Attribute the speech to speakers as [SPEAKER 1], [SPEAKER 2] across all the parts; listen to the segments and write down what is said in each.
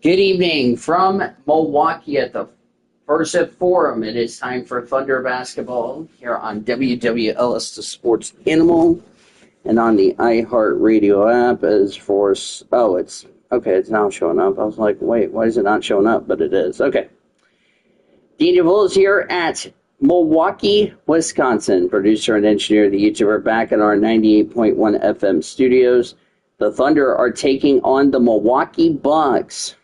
[SPEAKER 1] Good evening from Milwaukee at the Versa Forum. It is time for Thunder basketball here on WWLS The Sports Animal and on the iHeartRadio app as for... Oh, it's now showing up. I was like, wait, why is it not showing up? But it is. Okay. Dean DeVille is here at Milwaukee, Wisconsin. Producer and engineer of the YouTuber back in our 98.1 FM studios. The Thunder are taking on the Milwaukee Bucks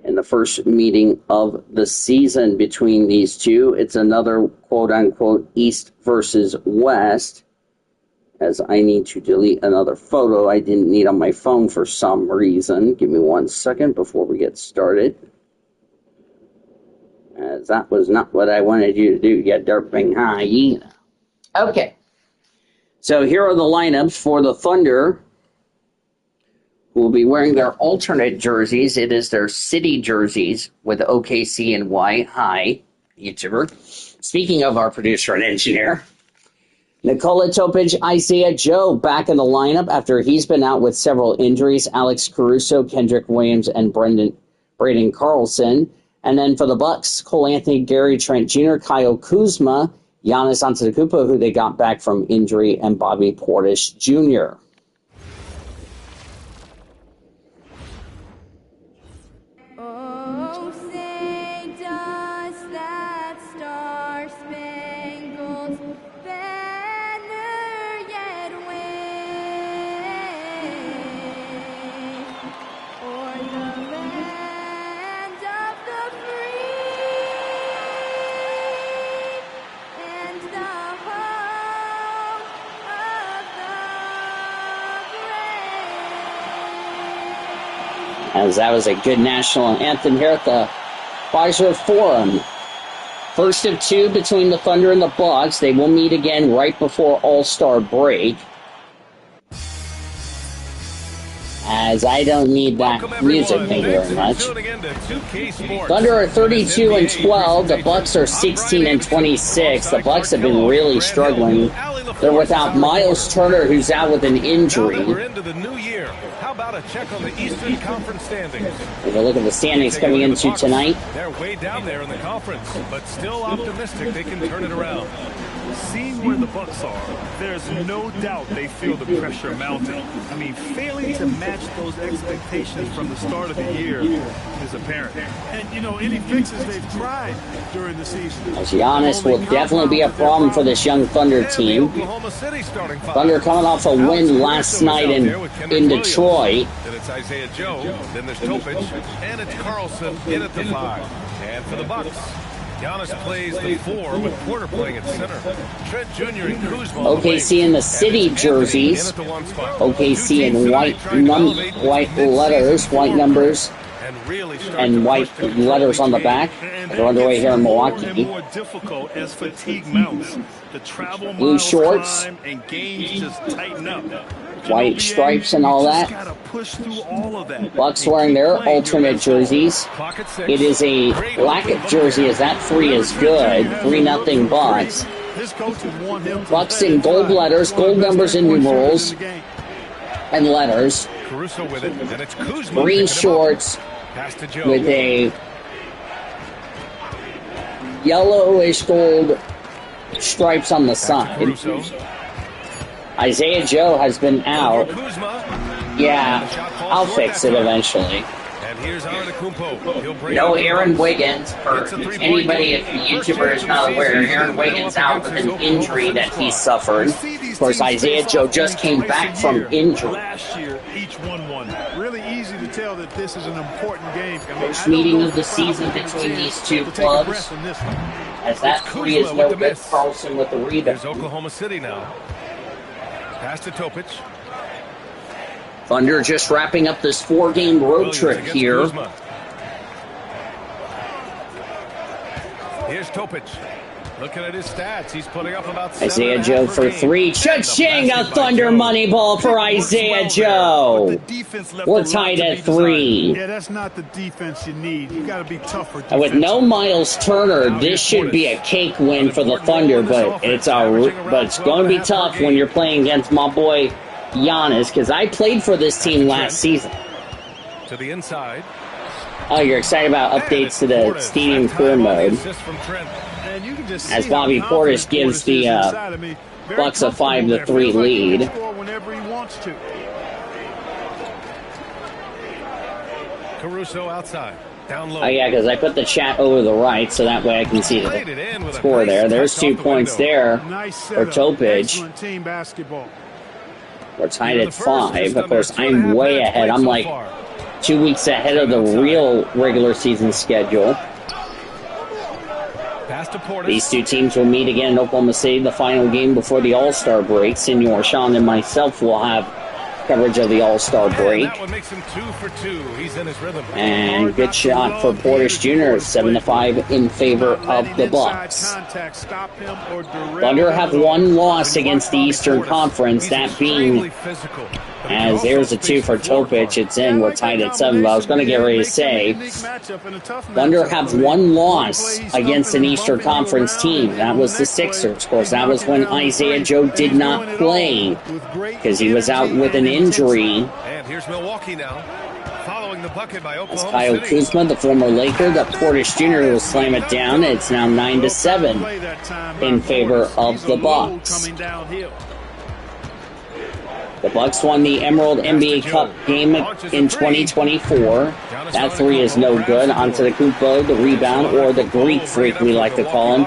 [SPEAKER 1] in the first meeting of the season between these two. It's another quote-unquote East versus West, as I need to delete another photo I didn't need on my phone for some reason. Give me 1 second before we get started, as that was not what I wanted you to do, you derping hyena. Okay, so here are the lineups for the Thunder, who will be wearing their alternate jerseys. It is their city jerseys with OKC in white. Hi, YouTuber. Speaking of our producer and engineer, Nikola Topic, Isaiah Joe back in the lineup after he's been out with several injuries. Alex Caruso, Kendrick Williams, and Braden Carlson. And then for the Bucks, Cole Anthony, Gary Trent Jr., Kyle Kuzma, Giannis Antetokounmpo, who they got back from injury, and Bobby Portis Jr. As that was a good national anthem here at the Pfizer Forum. First of two between the Thunder and the Bucks. They will meet again right before All-Star break. As I don't need that music, thank you very much. Thunder are 32-12. The Bucks are 16-26. The Bucks have been really struggling. They're without Miles Turner, who's out with an injury.
[SPEAKER 2] How about a check on the Eastern Conference standings?
[SPEAKER 1] Take a look at the standings coming into tonight.
[SPEAKER 2] They're way down there in the conference, but still optimistic they can turn it around.
[SPEAKER 3] Seeing where the Bucks are, there's no doubt they feel the pressure mounting. I mean, failing to match those expectations from the start of the year is apparent. And, you know, any fixes they've tried during the season.
[SPEAKER 1] As Giannis will definitely be a problem for this young Thunder team. Thunder coming off a win last night in Detroit.
[SPEAKER 2] Then it's Isaiah Joe, then there's Topic, and it's Carlson in at the 5. And for the Bucks, Giannis plays the 4 with Porter playing at center. Trent Jr. and Kuzma.
[SPEAKER 1] OKC in the city jerseys. OKC in white letters, white numbers, and white letters on the back. They're underway here in Milwaukee.
[SPEAKER 3] More difficult as fatigue mounts. The travel
[SPEAKER 1] blue shorts,
[SPEAKER 3] and games just tighten up.
[SPEAKER 1] White stripes and all that. Bucks wearing their alternate jerseys. It is a black jersey, as that 3 is good. 3-0 Bucks. Bucks in gold letters, gold numbers and numerals and letters. Green shorts with a yellowish gold stripes on the side. Isaiah Joe has been out. Yeah, I'll fix it eventually. No Aaron Wiggins. For anybody, if the YouTuber is not aware, Aaron Wiggins out with an injury that he suffered. Of course, Isaiah Joe just came back from injury.
[SPEAKER 3] Last year, each 1-1. Really easy to tell that this is an important game.
[SPEAKER 1] First meeting of the season between these two clubs. As that 3 is no good. Carlson with the rebound.
[SPEAKER 2] There's Oklahoma City now. Pass to Topic.
[SPEAKER 1] Thunder just wrapping up this 4-game road trip here.
[SPEAKER 2] Here's Topic. Looking at his stats, he's putting up about 7.
[SPEAKER 1] Isaiah Joe for 3. Cha-ching! A Thunder money ball for Isaiah Joe. We're tied at 3.
[SPEAKER 3] Yeah, that's not the defense you need. You got to be tougher.
[SPEAKER 1] And with no Miles Turner, this should be a cake win for the Thunder, but it's going to be tough when you're playing against my boy Giannis, because I played for this team last season.
[SPEAKER 2] to the inside.
[SPEAKER 1] Oh, you're excited about updates to the Stadium Tour mode. As Bobby Portis gives the Bucks a 5-3 lead.
[SPEAKER 2] Caruso outside. Down low.
[SPEAKER 1] Oh, yeah, because I put the chat over the right, so that way I can see the score there. There's 2 points there for Topic. We're tied at 5. Of course, I'm way ahead. I'm like 2 weeks ahead of the real regular season schedule. These two teams will meet again in Oklahoma City, the final game before the All-Star break. Senor Sean and myself will have coverage of the All-Star break.
[SPEAKER 2] That one makes him 2 for 2. He's in his rhythm.
[SPEAKER 1] And good shot for Portis Jr., 7-5 in favor of the Bucks. Thunder have one loss against the Eastern Conference, that being, as there's a 2 for Topic, it's in, we're tied at 7, but I was going to get ready to say, Thunder have one loss against an Eastern Conference team. That was the Sixers, of course. That was when Isaiah Joe did not play, because he was out with an injury.
[SPEAKER 2] And here's Milwaukee now, following the bucket by Oklahoma
[SPEAKER 1] Kyle
[SPEAKER 2] City.
[SPEAKER 1] Kuzma, the former Laker, the Portis Jr. will slam it down. It's now 9-7 in favor of the Bucks. The Bucks won the Emerald NBA Cup game in 2024. That 3 is no good. Onto the Kupo, the rebound, or the Greek Freak we like to call him.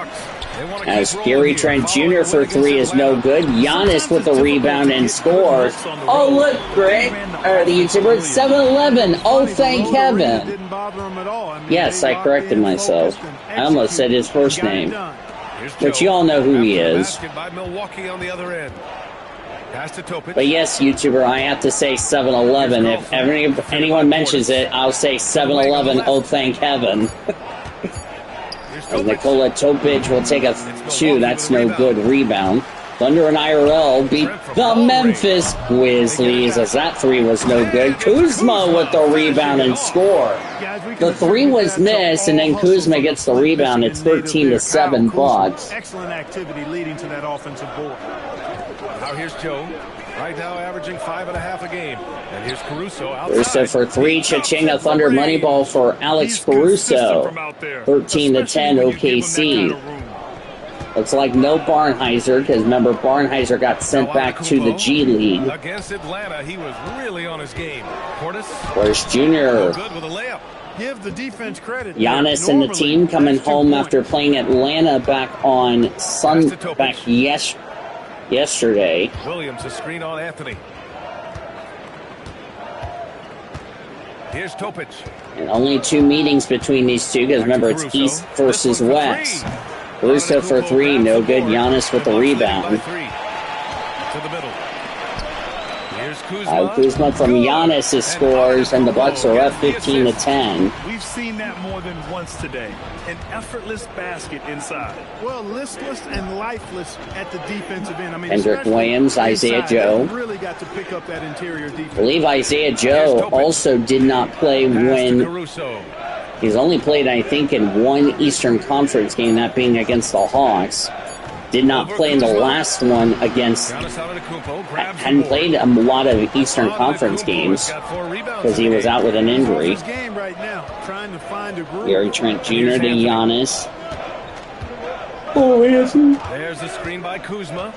[SPEAKER 1] As Gary Trent Jr. for 3 is no good. Giannis with the rebound and scores. Oh, look, Greg, or the YouTuber, it's 7-11. Oh, thank heaven. Yes, I corrected myself. I almost said his first name. But you all know who he is. But yes, YouTuber, I have to say 7-11. If anyone mentions it, I'll say 7-11. Oh, thank heaven. As Nikola Topic will take a 2. That's no good rebound. Thunder and IRL beat the Memphis Grizzlies as that 3 was no good. Kuzma with the rebound and score. The 3 was missed, and then Kuzma gets the rebound. It's 13-7 Bucks.
[SPEAKER 3] Excellent activity leading to that offensive board.
[SPEAKER 2] Now here's Joe. Right now averaging 5.5 a game. And here's Caruso outside.
[SPEAKER 1] Caruso for 3. Cha-ching, Thunder money ball for Alex Caruso. 13-10 OKC. Looks like no Barnheiser, because remember, Barnheiser got sent back to the G League.
[SPEAKER 2] Against Atlanta, he was really on his game.
[SPEAKER 1] Portis Jr.
[SPEAKER 2] Good with a layup.
[SPEAKER 3] Give the defense credit.
[SPEAKER 1] Giannis and the team coming home after playing Atlanta back on yesterday.
[SPEAKER 2] Williams, a screen on Anthony. Here's Topic.
[SPEAKER 1] And only 2 meetings between these two, because remember, it's East versus West. Caruso for 3, no good. Giannis with the rebound.
[SPEAKER 2] To the middle. Here's
[SPEAKER 1] Kuzma from Giannis scores, and the Bucks are up 15-10.
[SPEAKER 3] We've seen that more than once today. An effortless basket inside. Well, listless and lifeless at the defensive end. I mean,
[SPEAKER 1] Hendrick Williams, Isaiah Joe.
[SPEAKER 3] Really got to pick up that interior defense.
[SPEAKER 1] I believe Isaiah Joe also did not play when he's only played, I think, in 1 Eastern Conference game, that being against the Hawks. Did not play in the last one against, hadn't played a lot of Eastern Conference games because he was out with an injury. Gary Trent Jr. to Giannis. Oh, yes.
[SPEAKER 2] There's the screen by Kuzma.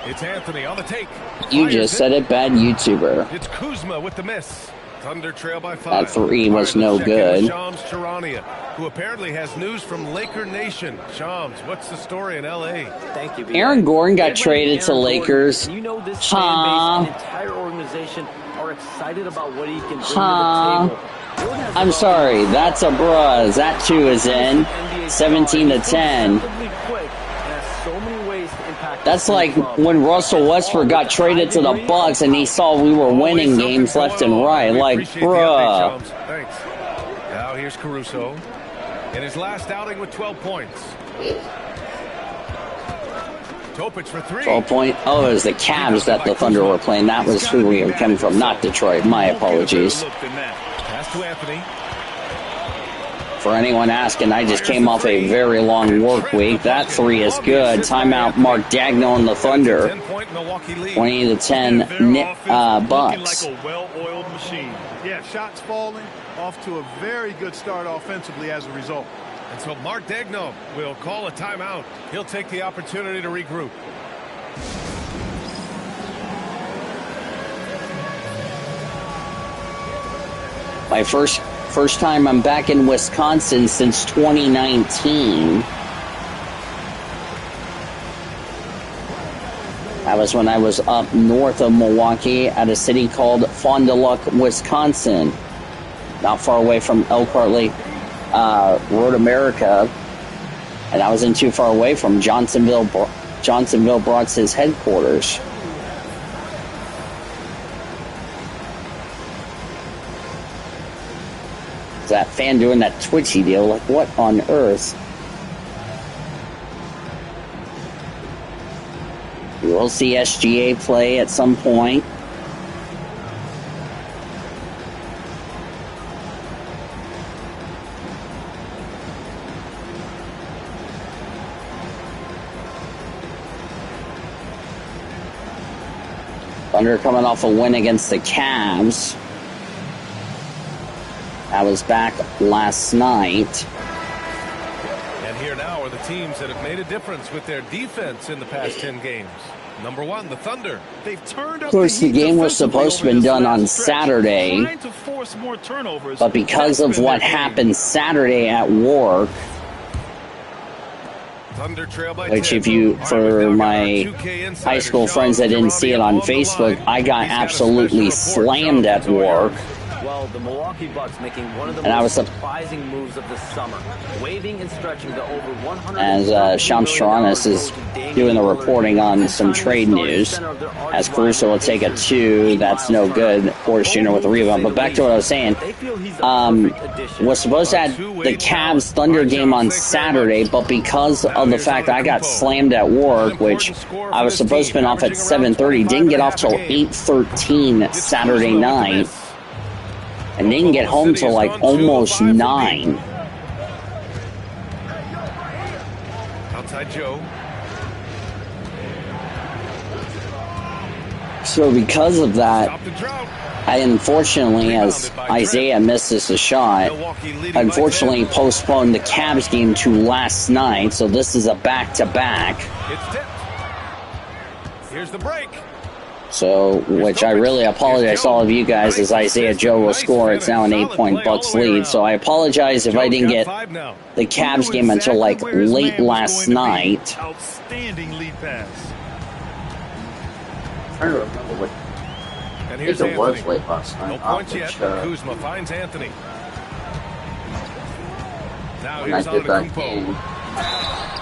[SPEAKER 2] It's Anthony on the take.
[SPEAKER 1] You just said it, bad YouTuber.
[SPEAKER 2] It's Kuzma with the miss. Thunder trail by 5.
[SPEAKER 1] That 3 was no good.
[SPEAKER 2] Shams Charania, who apparently has news from Laker Nation. Shams, what's the story in L.A.?
[SPEAKER 4] Thank you,
[SPEAKER 1] Aaron Gordon got traded to Lakers.
[SPEAKER 4] You know this fan base and entire organization are excited about what he can bring to the table.
[SPEAKER 1] I'm sorry, that's a buzz. That 2 is in. 17-10. That's like when Russell Westbrook got traded to the Bucks and he saw we were winning games left and right. Like, bruh.
[SPEAKER 2] Thanks. Now here's Caruso in his last outing with 12 points. Topic for 3.
[SPEAKER 1] 12 point. Oh, it was the Cavs that the Thunder were playing. That was who we were coming from, not Detroit. My apologies.
[SPEAKER 2] Pass to Anthony.
[SPEAKER 1] For anyone asking, I just came off a very long work week. That three is good. Timeout, Mark Daigneault and the Thunder. 20-10 Bucks.
[SPEAKER 3] Like a well-oiled machine.
[SPEAKER 5] Yeah, shots falling, off to a very good start offensively as a result.
[SPEAKER 2] And so Mark Daigneault will call a timeout. He'll take the opportunity to regroup.
[SPEAKER 1] My first time I'm back in Wisconsin since 2019. That was when I was up north of Milwaukee at a city called Fond du Lac, Wisconsin. Not far away from Elkhart Lake, Road America. And I wasn't too far away from Johnsonville Broad's headquarters. That fan doing that twitchy deal, like what on earth? We will see SGA play at some point. Thunder coming off a win against the Cavs. I was back last night.
[SPEAKER 2] And here now are the teams that have made a difference with their defense in the past 10 games. Number one, the Thunder.
[SPEAKER 3] They've turned up
[SPEAKER 1] of course, the game was supposed to have been done on Saturday, but because of what happened Saturday at work, which if you, for my high school friends that didn't see it on Facebook, I got absolutely slammed at work.
[SPEAKER 4] Well, the Milwaukee Bucks making one of the
[SPEAKER 1] And
[SPEAKER 4] most surprising moves of the summer, waving and stretching to over 100.
[SPEAKER 1] As Shams Charania is doing the reporting on some trade news, as Caruso will take a 2, that's no good. Portis Jr. with a rebound. But back to what I was saying, was supposed to have the Cavs Thunder game on Saturday, but because of the fact that I got slammed at work, which I was supposed to have been off at 7:30, didn't get off till 8:13 Saturday night. And didn't get home till like almost 9.
[SPEAKER 2] Outside Joe.
[SPEAKER 1] So because of that, I unfortunately, as Isaiah misses a shot, unfortunately postponed the Cavs game to last night. So this is a back-to-back.
[SPEAKER 2] It's tipped. Here's the break.
[SPEAKER 1] So, which I really apologize to all of you guys, as Isaiah Joe will score. It's now an 8-point Bucks lead. So I apologize if I didn't get the Cavs game until like late last night.
[SPEAKER 3] Outstanding lead pass.
[SPEAKER 1] I'm trying to remember what.
[SPEAKER 2] And here's
[SPEAKER 1] it was
[SPEAKER 2] Anthony.
[SPEAKER 1] late last night.
[SPEAKER 2] No points yet. Kuzma finds Anthony. Now here's Antetokounmpo.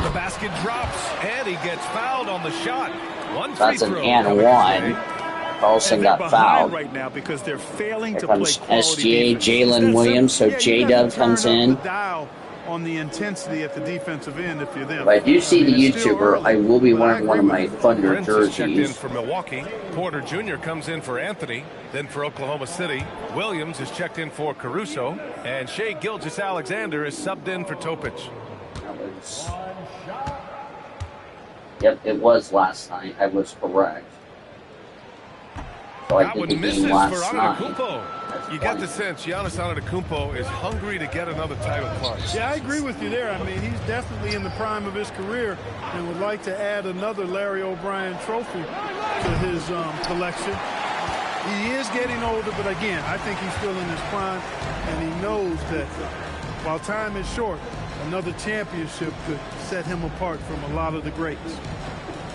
[SPEAKER 2] The basket drops, and he gets fouled on the shot.
[SPEAKER 1] That's an and one. Carlson got fouled.
[SPEAKER 3] Right now because they're failing
[SPEAKER 1] Here
[SPEAKER 3] to
[SPEAKER 1] comes
[SPEAKER 3] play
[SPEAKER 1] SGA, Jalen Williams, so J-Dub comes in.
[SPEAKER 5] On the intensity at the defensive end if you're them.
[SPEAKER 1] If I do see the YouTuber, I will be wearing one of my Thunder
[SPEAKER 2] Prince is checked in
[SPEAKER 1] jerseys.
[SPEAKER 2] for Milwaukee. Porter Jr. comes in for Anthony. Then for Oklahoma City, Williams is checked in for Caruso. And Shai Gilgeous-Alexander is subbed in for Topic.
[SPEAKER 1] Yep, it was last night. I was correct. So I
[SPEAKER 2] That
[SPEAKER 1] did
[SPEAKER 2] one
[SPEAKER 1] the
[SPEAKER 2] misses
[SPEAKER 1] game
[SPEAKER 2] for
[SPEAKER 1] last night.
[SPEAKER 2] Antetokounmpo. You get the sense Giannis Antetokounmpo is hungry to get another title clutch.
[SPEAKER 5] Yeah, I agree with you there. I mean, he's definitely in the prime of his career and would like to add another Larry O'Brien trophy to his collection. He is getting older, but again, I think he's still in his prime, and he knows that while time is short, another championship could set him apart from a lot of the greats.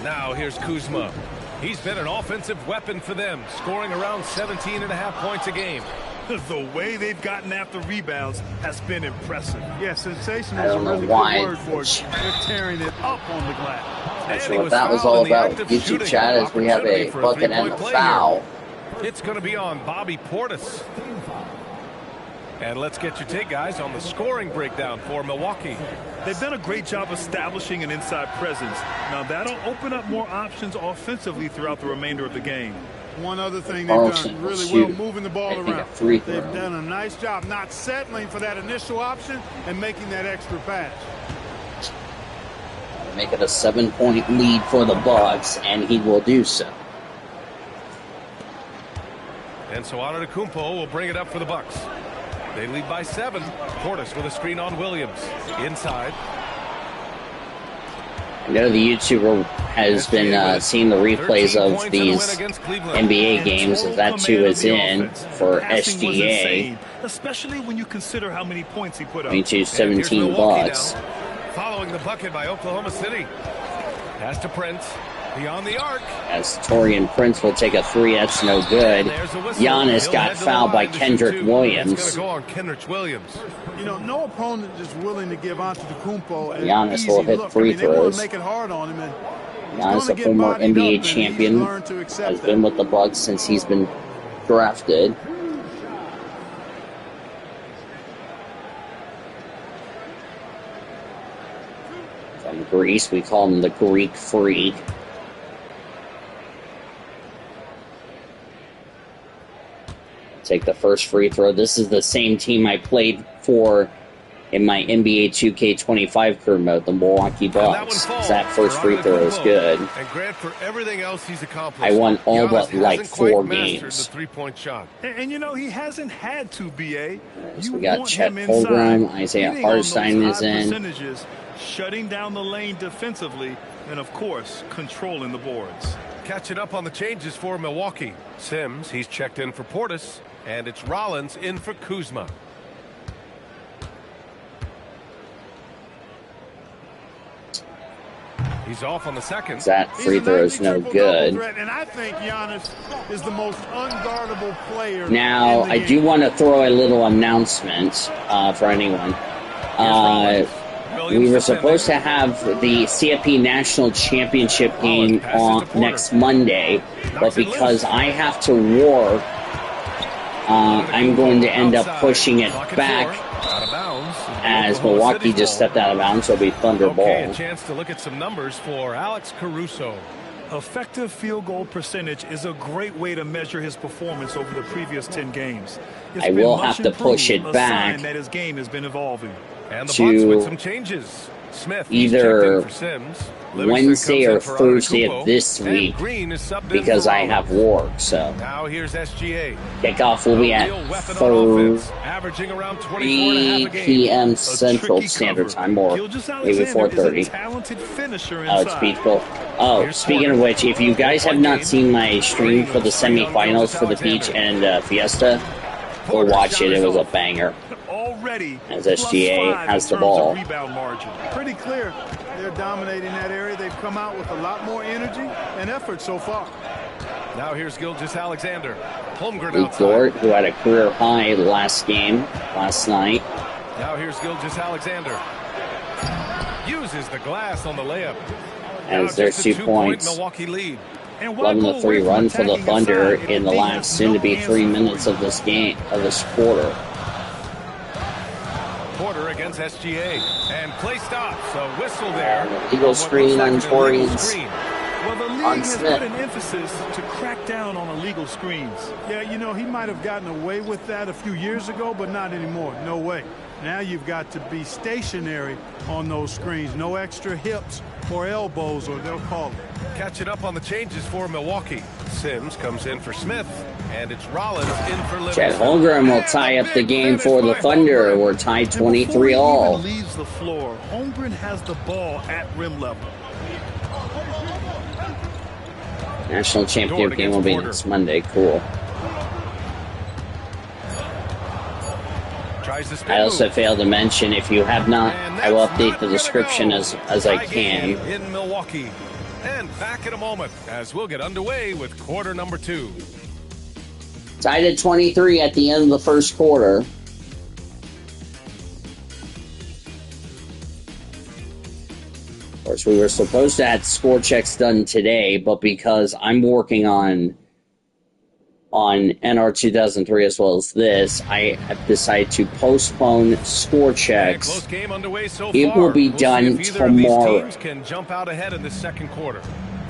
[SPEAKER 2] Now here's Kuzma. He's been an offensive weapon for them, scoring around 17.5 points a game.
[SPEAKER 3] The way they've gotten after rebounds has been impressive.
[SPEAKER 5] Yeah, sensational
[SPEAKER 1] I
[SPEAKER 5] is a
[SPEAKER 1] don't know
[SPEAKER 5] really
[SPEAKER 1] why.
[SPEAKER 5] good word for it. They're tearing it up on the glass.
[SPEAKER 1] Not sure what that was all about. YouTube chat as we have a bucket and a foul.
[SPEAKER 2] It's going to be on Bobby Portis. And let's get your take, guys, on the scoring breakdown for Milwaukee.
[SPEAKER 3] They've done a great job establishing an inside presence. Now, that'll open up more options offensively throughout the remainder of the game.
[SPEAKER 5] One other thing they've
[SPEAKER 1] Carlson
[SPEAKER 5] done
[SPEAKER 1] will
[SPEAKER 5] really
[SPEAKER 1] shoot,
[SPEAKER 5] well, moving the ball
[SPEAKER 1] I think,
[SPEAKER 5] around.
[SPEAKER 1] a free throw.
[SPEAKER 5] They've done a nice job not settling for that initial option and making that extra pass.
[SPEAKER 1] Make it a 7-point lead for the Bucks, and he will do so.
[SPEAKER 2] And so Antetokounmpo will bring it up for the Bucks. They lead by 7. Portis with a screen on Williams. Inside.
[SPEAKER 1] I know the YouTuber has been seeing the replays of these NBA games, as that too is in for SGA.
[SPEAKER 3] Especially when you consider how many points he put up.
[SPEAKER 1] 22-17 Bucks.
[SPEAKER 2] Following the bucket by Oklahoma City. Pass to Prince. Beyond the arc.
[SPEAKER 1] As Torian Prince will take a 3, that's no good. Giannis got fouled by Kendrick Williams.
[SPEAKER 2] It's going to go on Kendrick Williams.
[SPEAKER 5] You know, no opponent is willing to give Antetokounmpo an
[SPEAKER 1] Giannis
[SPEAKER 5] easy
[SPEAKER 1] will hit
[SPEAKER 5] look.
[SPEAKER 1] free
[SPEAKER 5] They want
[SPEAKER 1] throws.
[SPEAKER 5] to make it hard on him. And
[SPEAKER 1] Giannis, a former NBA champion, has been with the Bucks since he's been drafted. From Greece, we call him the Greek Freak. Take the first free throw. This is the same team I played for in my NBA 2K25 career mode, the Milwaukee Bucks. That first free throw is good.
[SPEAKER 2] And Grant, for everything else he's accomplished,
[SPEAKER 1] I won all but like
[SPEAKER 2] hasn't quite
[SPEAKER 1] 4
[SPEAKER 2] mastered
[SPEAKER 1] games.
[SPEAKER 2] the three-point shot.
[SPEAKER 3] And you know, he hasn't had to, BA.
[SPEAKER 1] So we got Chet Holmgren, Isaiah Hartenstein is in.
[SPEAKER 3] Shutting down the lane defensively, and of course, controlling the boards.
[SPEAKER 2] Catching up on the changes for Milwaukee. Sims, he's checked in for Portis, and it's Rollins in for Kuzma. He's off on the second.
[SPEAKER 1] That free throw is no good.
[SPEAKER 5] And I think Giannis is the most unguardable player.
[SPEAKER 1] Now, I do want to throw a little announcement for anyone. We were supposed to have the CFP National Championship game on next Monday, but because I have to work, I'm going to end up pushing it back as Milwaukee just stepped out of bounds. So it'll be Thunder Ball.
[SPEAKER 2] Okay, a chance to look at some numbers for Alex Caruso.
[SPEAKER 3] Effective field goal percentage is a great way to measure his performance over the previous 10 games.
[SPEAKER 1] I will have to push it back
[SPEAKER 3] that his game has been evolving.
[SPEAKER 2] And the Bucks with some changes. Smith
[SPEAKER 1] either
[SPEAKER 2] for Sims.
[SPEAKER 1] Wednesday or Thursday of this week because I have work. So
[SPEAKER 2] now here's SGA.
[SPEAKER 1] Kickoff will be at 3 p.m. Central Standard Time, or maybe 4:30. Oh, it's Beach Bowl. Oh, speaking of which, if you guys have not seen my stream for the semifinals for the Beach and Fiesta, go watch it. It was a banger. As SGA has the ball.
[SPEAKER 5] Pretty clear. They're dominating that area. They've come out with a lot more energy and effort so far.
[SPEAKER 2] Now here's Gilgeous-Alexander. Holmgren
[SPEAKER 1] Luke Dort, who had a career high last night.
[SPEAKER 2] Now here's Gilgeous-Alexander. Uses the glass on the layup.
[SPEAKER 1] As there's 2 points.
[SPEAKER 2] Milwaukee lead.
[SPEAKER 1] 11-3 run for the Thunder in the last soon-to-be 3 minutes of this game, of this quarter.
[SPEAKER 2] Porter against SGA, and play stops. A whistle there.
[SPEAKER 1] Legal screen on Torian's.
[SPEAKER 3] Well, the league has put an emphasis to crack down on illegal screens.
[SPEAKER 5] Yeah, you know, he might have gotten away with that a few years ago, but not anymore. No way. Now you've got to be stationary on those screens. No extra hips or elbows, or they'll call it.
[SPEAKER 2] Catching up on the changes for Milwaukee. Sims comes in for Smith, and it's Rollins in for Livingston.
[SPEAKER 1] Chet Holmgren will tie up the game for the Thunder. We're tied 23-all.
[SPEAKER 3] Before he even leaves the floor, Holmgren has the ball at rim level.
[SPEAKER 1] National championship game will be next Monday. Cool. I also failed to mention, if you have not, I will update the description as I can.
[SPEAKER 2] In Milwaukee. And back in a moment as we'll get underway with quarter number 2.
[SPEAKER 1] Tied at 23 at the end of the first quarter. Of course, we were supposed to have score checks done today, but because I'm working on NR 2003 as well as this, I have decided to postpone score checks.
[SPEAKER 2] Close game underway so
[SPEAKER 1] it
[SPEAKER 2] far.
[SPEAKER 1] will be
[SPEAKER 2] We'll
[SPEAKER 1] done
[SPEAKER 2] see if either of these
[SPEAKER 1] tomorrow.
[SPEAKER 2] teams can jump out ahead in the second quarter.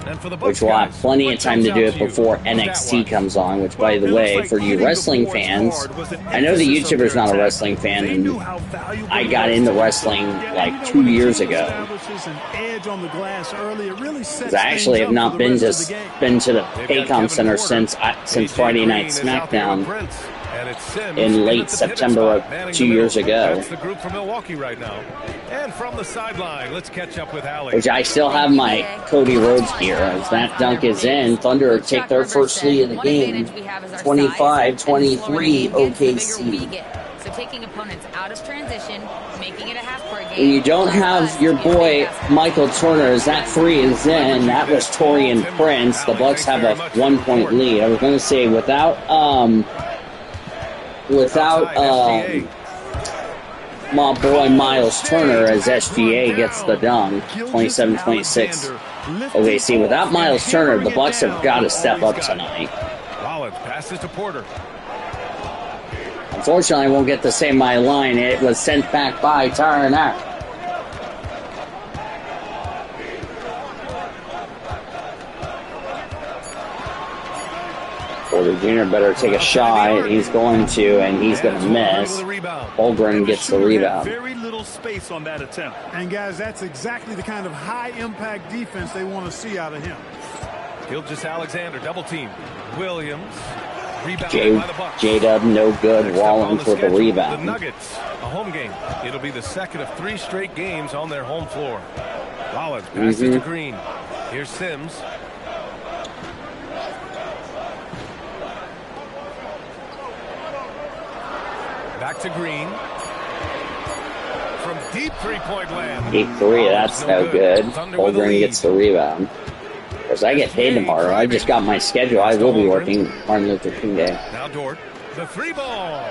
[SPEAKER 2] And for the
[SPEAKER 1] which
[SPEAKER 2] Bucks,
[SPEAKER 1] we'll have
[SPEAKER 2] guys,
[SPEAKER 1] plenty
[SPEAKER 2] what
[SPEAKER 1] of time to
[SPEAKER 2] jumps
[SPEAKER 1] do
[SPEAKER 2] out
[SPEAKER 1] it
[SPEAKER 2] to you?
[SPEAKER 1] before
[SPEAKER 2] Stat-wise.
[SPEAKER 1] NXT comes on, which, by the
[SPEAKER 3] Well, it
[SPEAKER 1] way,
[SPEAKER 3] looks
[SPEAKER 1] for
[SPEAKER 3] like
[SPEAKER 1] you
[SPEAKER 3] hitting
[SPEAKER 1] wrestling
[SPEAKER 3] the boards
[SPEAKER 1] fans,
[SPEAKER 3] hard was an
[SPEAKER 1] I know the
[SPEAKER 3] emphasis of
[SPEAKER 1] YouTuber's
[SPEAKER 3] their
[SPEAKER 1] not a
[SPEAKER 3] attack.
[SPEAKER 1] wrestling fan,
[SPEAKER 3] They knew
[SPEAKER 1] and
[SPEAKER 3] how valuable
[SPEAKER 1] I
[SPEAKER 3] it
[SPEAKER 1] got
[SPEAKER 3] was
[SPEAKER 1] into
[SPEAKER 3] to-
[SPEAKER 1] wrestling
[SPEAKER 5] Yeah,
[SPEAKER 1] like
[SPEAKER 5] you know,
[SPEAKER 1] 2
[SPEAKER 5] when a
[SPEAKER 1] years
[SPEAKER 5] team
[SPEAKER 1] ago.
[SPEAKER 5] establishes an edge on the glass early, it really sets
[SPEAKER 1] 'Cause I actually
[SPEAKER 5] things
[SPEAKER 1] have
[SPEAKER 5] up
[SPEAKER 1] not
[SPEAKER 5] for the
[SPEAKER 1] been
[SPEAKER 5] rest
[SPEAKER 1] to
[SPEAKER 5] of the game.
[SPEAKER 1] been to the
[SPEAKER 2] They've got
[SPEAKER 1] Paycom
[SPEAKER 2] Kevin
[SPEAKER 1] Center
[SPEAKER 2] Porter.
[SPEAKER 1] since
[SPEAKER 2] AJ
[SPEAKER 1] Friday Night
[SPEAKER 2] Green is out there
[SPEAKER 1] SmackDown.
[SPEAKER 2] with Prince, and it's Sims
[SPEAKER 1] in late
[SPEAKER 2] at the pivot
[SPEAKER 1] September
[SPEAKER 2] spot,
[SPEAKER 1] of
[SPEAKER 2] manning
[SPEAKER 1] 2
[SPEAKER 2] the
[SPEAKER 1] years
[SPEAKER 2] middle.
[SPEAKER 1] ago.
[SPEAKER 2] That's the group from Milwaukee right now. And from the sideline, let's catch up with Allie.
[SPEAKER 1] Which I still have my Cody Rhodes gear. As that dunk is in, Thunder take their first lead of the game. 25-23 OKC.
[SPEAKER 6] So taking opponents out of transition, making it a half-court game.
[SPEAKER 1] And you don't have your boy Michael Turner, as that three is in. That was Torian Prince. The Bucks have a 1-point lead. I was going to say without my boy Miles Turner, as SGA gets the dunk, 27-26. Okay, see, without Miles Turner, the Bucks have got to step up tonight.
[SPEAKER 2] Rollins passes to Porter.
[SPEAKER 1] Unfortunately, I won't get to say my line. It was sent back by Turner. Porter Jr. better take a shot. He's going to, and he's going to miss. Holmgren gets the rebound.
[SPEAKER 3] Very little space on that attempt.
[SPEAKER 5] And guys, that's exactly the kind of high-impact defense they want to see out of him.
[SPEAKER 2] Gilgeous Alexander double team. Williams rebounded by the Bucks.
[SPEAKER 1] J-Dub no good.
[SPEAKER 2] Next up on
[SPEAKER 1] Rollins
[SPEAKER 2] the
[SPEAKER 1] with the
[SPEAKER 2] schedule,
[SPEAKER 1] rebound.
[SPEAKER 2] The Nuggets, a home game. It'll be the second of 3 straight games on their home floor. Rollins passes to Green. Here's Sims. Back to Green. From deep three-point land.
[SPEAKER 1] Deep three, that's no good. Holmgren gets the rebound. Because I get paid tomorrow. I just got my schedule. I will be working Martin Luther King Day.
[SPEAKER 2] Now Dort. The 3 ball.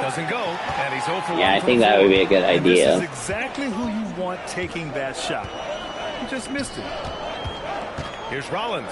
[SPEAKER 2] Doesn't go. And he's over.
[SPEAKER 1] Yeah, I think that would be a good
[SPEAKER 3] And this
[SPEAKER 1] idea.
[SPEAKER 3] is exactly who you want taking that shot. He just missed it.
[SPEAKER 2] Here's Rollins.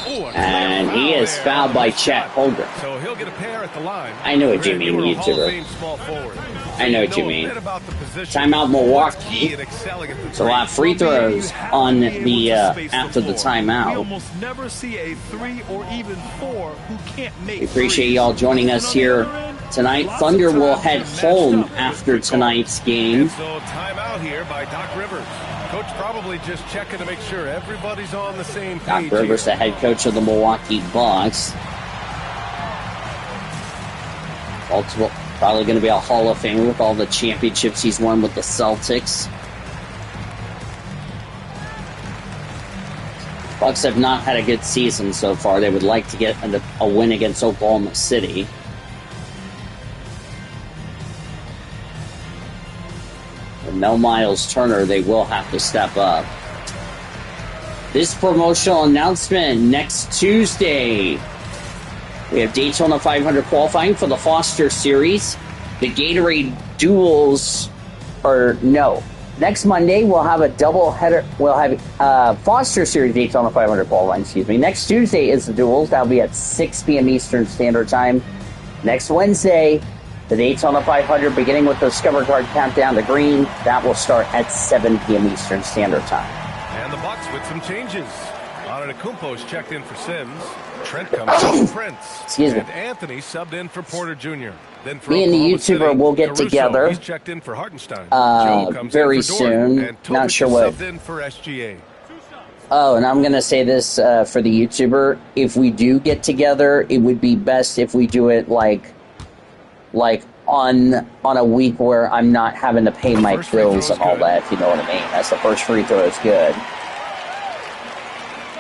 [SPEAKER 2] Ooh,
[SPEAKER 1] And he is fouled by Chet Holmgren.
[SPEAKER 2] So he'll get a pair at the line.
[SPEAKER 1] I know what you mean,
[SPEAKER 2] You're a Hall of
[SPEAKER 1] YouTuber.
[SPEAKER 2] Fame small forward.
[SPEAKER 1] I know what you
[SPEAKER 2] a
[SPEAKER 1] mean.
[SPEAKER 2] bit about the position.
[SPEAKER 1] Timeout Milwaukee.
[SPEAKER 2] Key in excelling at the
[SPEAKER 1] So we'll have free throws on the after the
[SPEAKER 3] We
[SPEAKER 1] timeout.
[SPEAKER 3] almost never see a 3 or even 4 who can't make.
[SPEAKER 1] We appreciate
[SPEAKER 3] threes.
[SPEAKER 1] y'all joining us here tonight. Thunder will head home after tonight's game.
[SPEAKER 2] And so timeout here by Doc Rivers. Coach probably just checking to make sure everybody's on the same page.
[SPEAKER 1] Doc Rivers, the head coach of the Milwaukee Bucks. Also, probably going to be a Hall of Famer with all the championships he's won with the Celtics. Bucks have not had a good season so far. They would like to get a win against Oklahoma City. With no Miles Turner, they will have to step up. This promotional announcement next Tuesday. We have Daytona 500 qualifying for the Foster Series. The Gatorade Duels, or no. Next Monday, we'll have a double header. We'll have Foster Series Daytona 500 qualifying, excuse me. Next Tuesday is the Duels. That'll be at 6 p.m. Eastern Standard Time. Next Wednesday, the Daytona 500, beginning with the Discover Card Countdown to Green. That will start at 7 p.m. Eastern Standard Time.
[SPEAKER 2] And the Bucks with some changes. Antetokounmpo's checked in for Sims. Trent comes in for Prince.
[SPEAKER 1] Excuse me.
[SPEAKER 2] And Anthony subbed in for Porter Jr. Then for
[SPEAKER 1] Me and the
[SPEAKER 2] Oklahoma
[SPEAKER 1] YouTuber
[SPEAKER 2] City,
[SPEAKER 1] will get
[SPEAKER 2] Caruso,
[SPEAKER 1] together,
[SPEAKER 2] he's checked in for Hartenstein. Joe comes
[SPEAKER 1] very
[SPEAKER 2] in for Dort,
[SPEAKER 1] soon.
[SPEAKER 2] and
[SPEAKER 1] Not
[SPEAKER 2] Topic
[SPEAKER 1] sure
[SPEAKER 2] is
[SPEAKER 1] what.
[SPEAKER 2] Subbed in for SGA.
[SPEAKER 1] Oh, and I'm going to say this for the YouTuber. If we do get together, it would be best if we do it like on a week where I'm not having to pay my
[SPEAKER 2] First free
[SPEAKER 1] bills
[SPEAKER 2] throw
[SPEAKER 1] and
[SPEAKER 2] is
[SPEAKER 1] all
[SPEAKER 2] good.
[SPEAKER 1] that, if you know what I mean. That's the first free throw is good.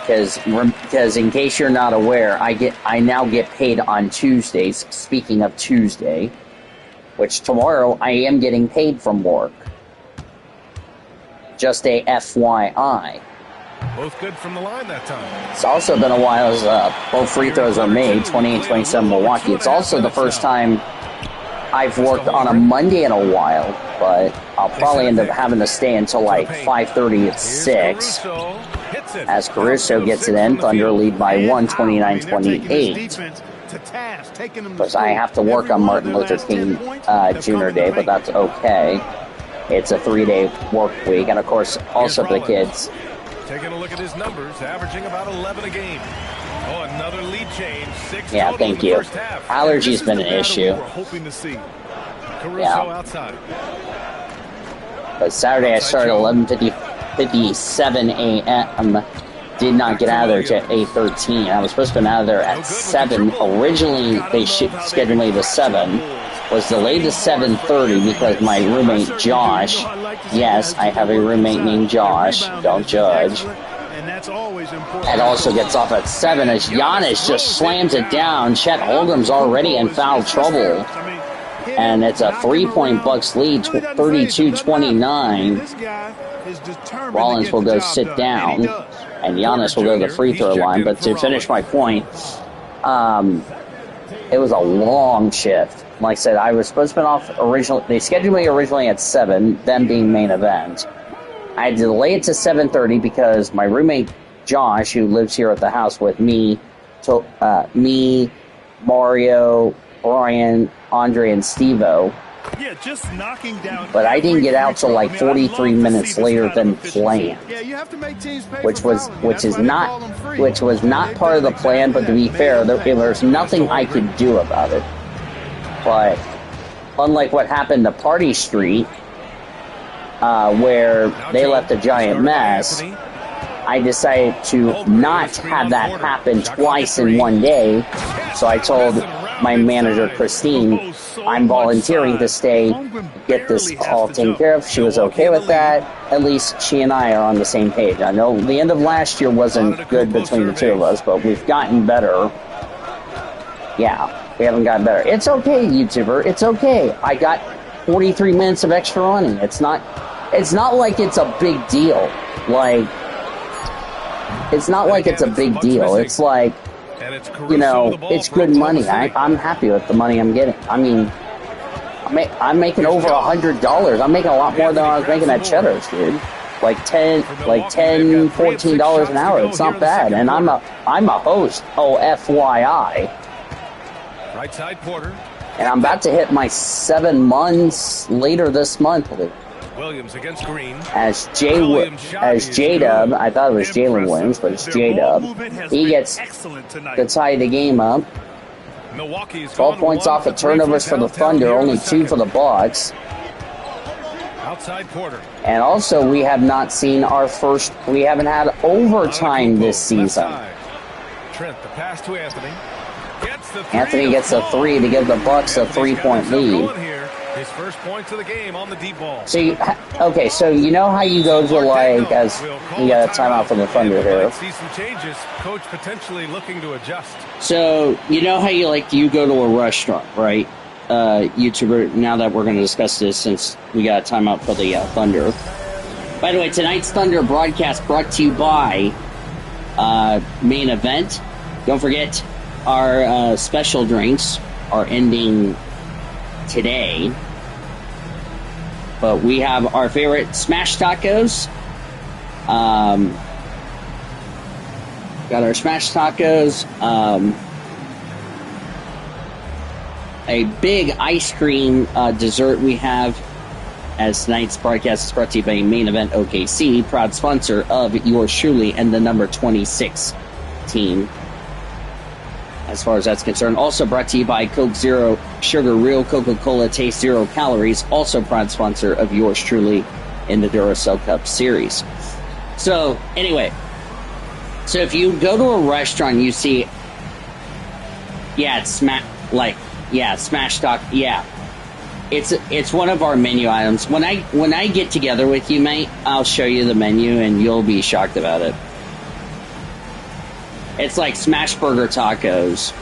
[SPEAKER 1] Because in case you're not aware, I now get paid on Tuesdays. Speaking of Tuesday, which tomorrow I am getting paid from work. Just a FYI.
[SPEAKER 2] Both good from the line that time.
[SPEAKER 1] It's also been a while as both free throws are made, 28-27 Milwaukee. It's also the first time I've worked on a Monday in a while, but I'll probably end up having to stay until like 5:30 at 6.
[SPEAKER 2] Caruso hits it.
[SPEAKER 1] As Caruso gets it in, Thunder lead by 1, 29-28. Because I have to work on Martin Luther King Jr. Day, but that's okay. It's a 3-day work week, and of course, also for the kids,
[SPEAKER 2] Taking a look at his numbers, averaging about 11 a game. Oh, another lead change. 6
[SPEAKER 1] Yeah,
[SPEAKER 2] total
[SPEAKER 1] thank
[SPEAKER 2] in the
[SPEAKER 1] you.
[SPEAKER 2] first half.
[SPEAKER 1] Allergies been an issue.
[SPEAKER 3] We're hoping to see.
[SPEAKER 2] Caruso outside.
[SPEAKER 1] But Saturday I started at 11:57 a.m. Did not get out of there till 8:13. I was supposed to be out of there at 7. Originally, they scheduled me to 7. Was delayed to 7:30 because my roommate Josh. Yes, I have a roommate named Josh. Don't judge. And also gets off at 7 as Giannis just slams it down. Chet Holmgren's already in foul trouble. And it's a 3-point Bucks lead, 32-29. Rollins will go sit down, and Giannis will go to the free throw line. But to finish my point, it was a long shift. Like I said, I was supposed to be off originally. They scheduled me originally at 7, them being main event. I had to delay it to 7:30 because my roommate Josh, who lives here at the house with me, Mario, Brian, Andre, and Steve-O.
[SPEAKER 3] Yeah, just knocking down.
[SPEAKER 1] But I didn't get out till like 43 minutes later than planned, which was not part of the plan. But to be fair, there was nothing I could do about it. But unlike what happened to Party Street, where they left a giant mess, I decided to not have that happen twice in one day. So I told my manager, Christine, I'm volunteering to stay, get this all taken care of. She was okay with that. At least she and I are on the same page. I know the end of last year wasn't good between the two of us, but we've gotten better. Yeah, we haven't gotten better. It's okay, YouTuber. It's okay. I got 43 minutes of extra running. It's not like it's a big deal. It's not like it's a big deal. It's like, it's good money. I'm happy with the money I'm getting. I mean, I'm making over $100. I'm making a lot more than I was making at Cheddar's, dude. Like $10, $14 an hour. It's not bad. And I'm a host. Oh, FYI.
[SPEAKER 2] Right side Porter.
[SPEAKER 1] And I'm about to hit my 7 months later this month.
[SPEAKER 2] Williams against Green.
[SPEAKER 1] As J-Dub, I thought it was Jalen Williams, but it's J-Dub. He gets to tie the game up. 12 points off of turnovers for the Thunder, only 2 for the Bucks.
[SPEAKER 2] Outside Porter.
[SPEAKER 1] And also, we have not seen we haven't had overtime this season.
[SPEAKER 2] Trent, the pass to Anthony.
[SPEAKER 1] Anthony gets a 3 to give the Bucks a 3-point lead.
[SPEAKER 2] His first points of the game on the deep ball.
[SPEAKER 1] So, so you know how you go to as you got a timeout from the Thunder here.
[SPEAKER 2] See some changes. Coach potentially looking to adjust.
[SPEAKER 1] So you know how you go to a restaurant, right? YouTuber. Now that we're going to discuss this, since we got a timeout for the Thunder. By the way, tonight's Thunder broadcast brought to you by Main Event. Don't forget, our special drinks are ending today, but we have our favorite smash tacos. Got our smash tacos, a big ice cream dessert we have, as tonight's broadcast is brought to you by Main Event OKC, proud sponsor of yours truly and the number 26 team. As far as that's concerned, also brought to you by Coke Zero Sugar, real Coca-Cola, taste 0 calories. Also proud sponsor of yours truly in the Duracell Cup series. So anyway, so if you go to a restaurant, you see, it's smash talk, it's one of our menu items. When I get together with you, mate, I'll show you the menu and you'll be shocked about it. It's like smash burger tacos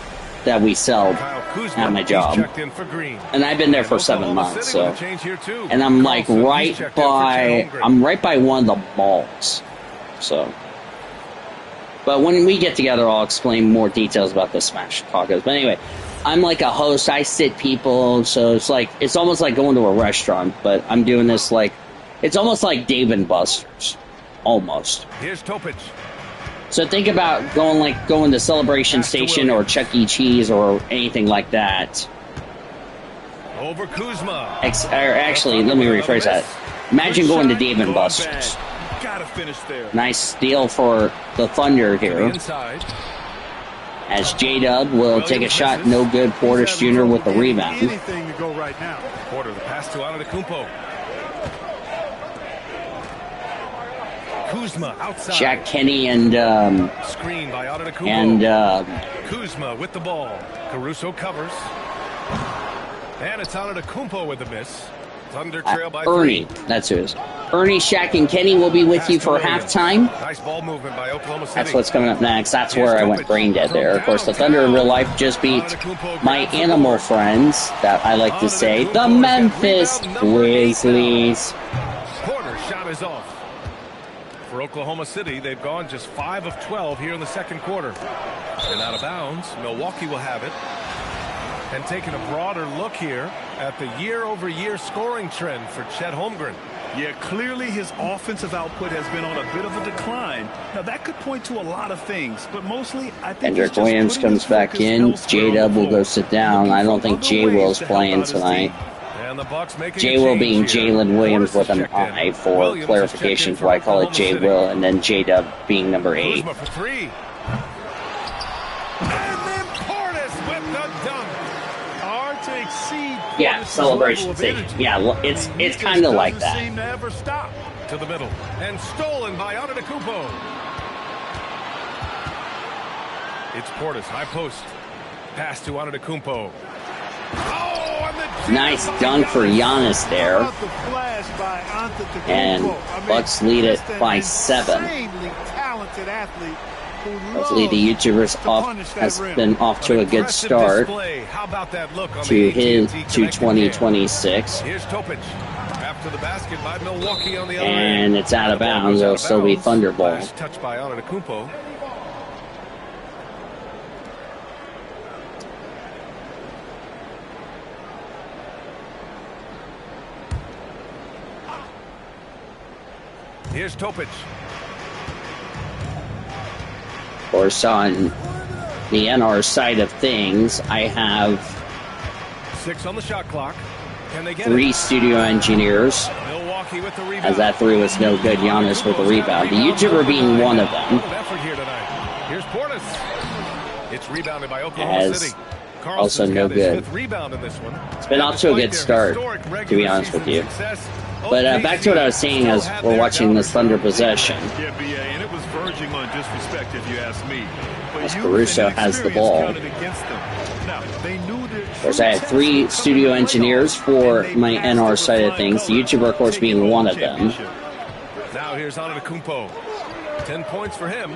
[SPEAKER 1] that we sell at my job. And I've been there for 7 months, so. And I'm like right by one of the malls. So. But when we get together, I'll explain more details about the smash tacos. But anyway, I'm like a host. I sit people, so it's almost like going to a restaurant, but I'm doing this it's almost like Dave & Buster's. Almost.
[SPEAKER 2] Here's Topic.
[SPEAKER 1] So think about going to Celebration Station or Chuck E. Cheese or anything like that.
[SPEAKER 2] Over Kuzma.
[SPEAKER 1] Actually, let me rephrase that. Imagine going to Dave & Buster's.
[SPEAKER 3] Gotta finish there.
[SPEAKER 1] Nice steal for the Thunder here.
[SPEAKER 2] Inside.
[SPEAKER 1] As J-Dub will take a shot, no good. Portis Jr. with the rebound.
[SPEAKER 5] Anything to go right now.
[SPEAKER 2] Porter, the pass to Antetokounmpo. Kuzma outside.
[SPEAKER 1] Jack Kenny and
[SPEAKER 2] Screen by Antetokounmpo. Kuzma with the ball. Caruso covers. And it's Antetokounmpo with the miss. Thunder trail by
[SPEAKER 1] Ernie,
[SPEAKER 2] 3.
[SPEAKER 1] that's who it is. Ernie, Shaq, and Kenny will be with you for halftime.
[SPEAKER 2] Nice ball movement by Oklahoma City.
[SPEAKER 1] That's what's coming up next. That's where I went brain dead there. Of course, the Thunder in real life just beat my animal friends, that I like to say, the Memphis Grizzlies.
[SPEAKER 2] Porter's shot is off. For Oklahoma City, they've gone just 5 of 12 here in the second quarter. And out of bounds, Milwaukee will have it. And taking a broader look here at the year-over-year scoring trend for Chet Holmgren.
[SPEAKER 3] Yeah, clearly his offensive output has been on a bit of a decline. Now, that could point to a lot of things, but mostly, I think
[SPEAKER 1] Kendrick Williams comes back in. J-Dub will go sit down. I don't think J-Will's playing tonight.
[SPEAKER 2] And the Bucks making
[SPEAKER 1] J-Will being Jalen Williams with an I for clarification, so I call it J-Will, and then J-Dub being number 8.
[SPEAKER 2] Kuzma for 3. And then Portis with the dunk.
[SPEAKER 5] Hard to exceed.
[SPEAKER 1] Yeah, celebration thing. Yeah, it's kind of like that.
[SPEAKER 5] Seem to ever stop.
[SPEAKER 2] To the middle. And stolen by Antetokounmpo. It's Portis, high post. Pass to Antetokounmpo. Oh, and the
[SPEAKER 1] Nice dunk for Giannis there.
[SPEAKER 5] The flash by Antetokounmpo.
[SPEAKER 1] And Bucks lead it by 7.
[SPEAKER 5] Insanely talented athlete who
[SPEAKER 1] Hopefully the YouTubers has been off to a good start
[SPEAKER 2] How about that look on
[SPEAKER 1] to
[SPEAKER 2] the
[SPEAKER 1] his
[SPEAKER 2] AT&T
[SPEAKER 1] to
[SPEAKER 2] Connect
[SPEAKER 1] 2026.
[SPEAKER 2] Here's Topic. After the basket by Milwaukee on the other
[SPEAKER 1] And
[SPEAKER 2] end.
[SPEAKER 1] it's out of
[SPEAKER 2] The ball
[SPEAKER 1] bounds.
[SPEAKER 2] goes out
[SPEAKER 1] It'll
[SPEAKER 2] of
[SPEAKER 1] still be
[SPEAKER 2] bounds.
[SPEAKER 1] Thunder ball.
[SPEAKER 2] Last touch by Antetokounmpo. Here's Topic.
[SPEAKER 1] Of course, on the NR side of things, I have
[SPEAKER 2] 6 on the shot clock. Can they get
[SPEAKER 1] 3
[SPEAKER 2] it?
[SPEAKER 1] studio engineers.
[SPEAKER 2] Milwaukee with the rebound.
[SPEAKER 1] As that 3 was no good, Giannis with the rebound. The YouTuber being one of them.
[SPEAKER 2] Effort here tonight. Here's Portis. It's rebounded by Oklahoma
[SPEAKER 1] As
[SPEAKER 2] City.
[SPEAKER 1] also
[SPEAKER 2] Carlson's
[SPEAKER 1] no
[SPEAKER 2] got his
[SPEAKER 1] good.
[SPEAKER 2] 5th rebound in this one.
[SPEAKER 1] It's been off to a good start, to be honest with you. But back to what I was saying as we're watching this Thunder possession.
[SPEAKER 3] Yeah, BA, and it was verging on disrespect if you ask me. But
[SPEAKER 1] As
[SPEAKER 3] youth
[SPEAKER 1] Caruso
[SPEAKER 3] and
[SPEAKER 1] has the
[SPEAKER 3] experience
[SPEAKER 1] ball.
[SPEAKER 3] counted against them. Now, they knew that
[SPEAKER 1] Of course, I have 3 studio engineers for my NR side of things. The YouTuber, of course, being one of them.
[SPEAKER 2] Now here's Antetokounmpo. 10 points for him.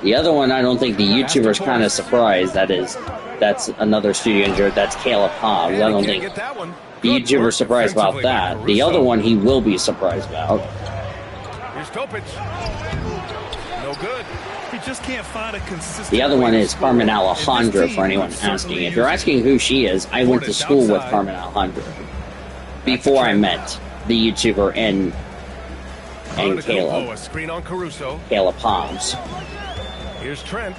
[SPEAKER 1] The other one, I don't think the YouTuber's kind of surprised. That's another studio engineer. That's Caleb Hobbs. I don't think
[SPEAKER 2] Get that one.
[SPEAKER 1] the YouTuber's surprised about that. The other one he will be surprised about.
[SPEAKER 2] Here's Topic. No good.
[SPEAKER 3] he just can't find a consistent.
[SPEAKER 1] The other
[SPEAKER 3] way
[SPEAKER 1] one
[SPEAKER 3] to
[SPEAKER 1] is
[SPEAKER 3] score.
[SPEAKER 1] Carmen
[SPEAKER 3] And this
[SPEAKER 1] Alejandro,
[SPEAKER 3] team
[SPEAKER 1] for anyone
[SPEAKER 3] would certainly
[SPEAKER 1] asking. If
[SPEAKER 3] use
[SPEAKER 1] you're
[SPEAKER 3] it.
[SPEAKER 1] asking who she is, I went to school with Carmen Alejandro before I met the YouTuber and
[SPEAKER 2] Antetokounmpo,
[SPEAKER 1] Caleb.
[SPEAKER 2] a screen on Caruso.
[SPEAKER 1] Caleb Hobbs,
[SPEAKER 2] Here's Trent.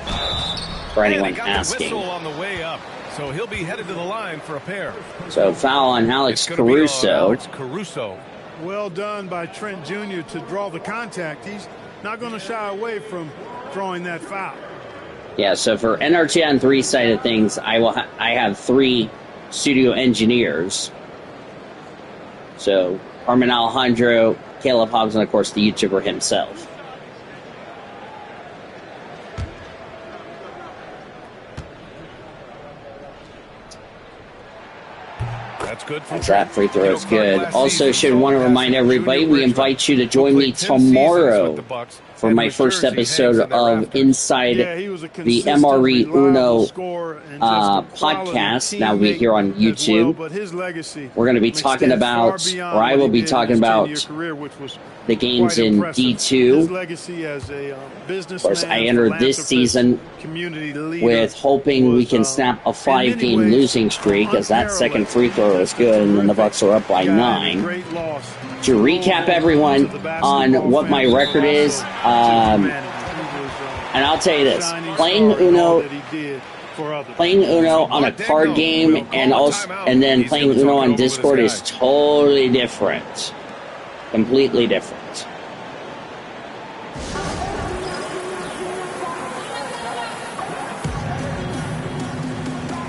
[SPEAKER 1] for
[SPEAKER 2] And
[SPEAKER 1] anyone
[SPEAKER 2] they got the
[SPEAKER 1] asking.
[SPEAKER 2] whistle on the way up, so he'll be headed to the line for a pair.
[SPEAKER 1] So foul on Alex
[SPEAKER 2] It's gonna be on
[SPEAKER 1] Caruso.
[SPEAKER 2] Alex Caruso.
[SPEAKER 5] Well done by Trent Jr. to draw the contact. He's not going to shy away from drawing that foul.
[SPEAKER 1] Yeah, so for NRT on 3 side of things, I have 3 studio engineers. So Carmen Alejandro, Caleb Hobbs, and of course the YouTuber himself.
[SPEAKER 2] That's good for
[SPEAKER 1] That's
[SPEAKER 2] Trent.
[SPEAKER 1] that free throw is good.
[SPEAKER 2] Last
[SPEAKER 1] Also,
[SPEAKER 2] season,
[SPEAKER 1] should want to remind everybody, we invite you to join me tomorrow for my first episode of Inside the MRE Uno podcast. Now we here on YouTube. We're going to be talking about, or I will be talking about, the games in D2. Of course, I entered this season with hoping we can snap a 5-game losing streak, as that second free throw was good, and then the Bucks are up by 9. To recap everyone on what my record is, and I'll tell you this: playing Uno on a card game and then playing Uno on Discord is totally different, completely different.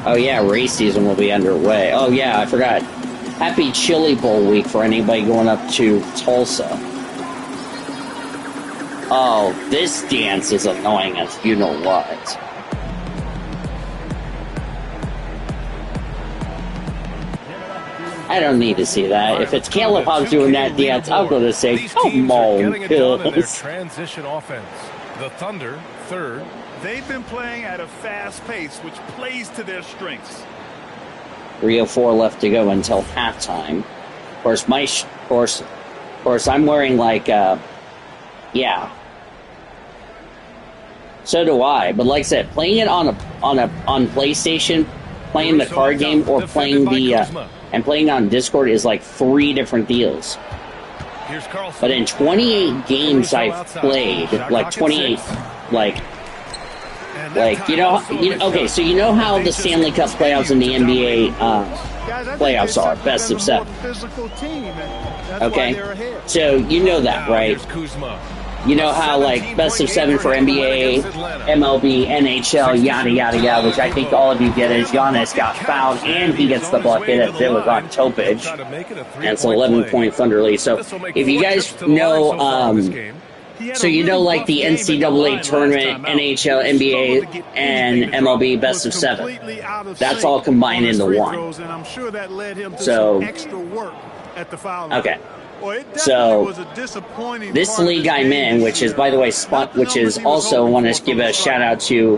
[SPEAKER 1] Oh yeah, race season will be underway. Oh yeah, I forgot. Happy Chili Bowl week for anybody going up to Tulsa. Oh, this dance is annoying as you know what. I don't need to see that. If it's Caleb Hobbs doing that dance, I'll go to say, come on, Bills.
[SPEAKER 2] Transition offense. The Thunder, third.
[SPEAKER 3] They've been playing at a fast pace, which plays to their strengths.
[SPEAKER 1] 3:04 left to go until halftime. Of course, I'm wearing like, yeah. So do I. But like I said, playing it on PlayStation, playing the card game, or playing and playing on Discord is like 3 different deals. But in 28 games I've played, like 28, you know, okay, so you know how the Stanley Cup playoffs and the NBA playoffs are, best of 7. Okay, so you know that, right? You know how, like, best of 7 for NBA, MLB, NHL, yada, yada, yada, which I think all of you get is Giannis got fouled and he gets the bucket as it was on Topage. And it's an 11-point Thunder lead. So if you guys know, so you know, like, the NCAA tournament, NHL, NBA, and MLB best of 7. That's all combined into one. So, okay. So, this league I'm in, which is, by the way, which is also, I want to give a shout out to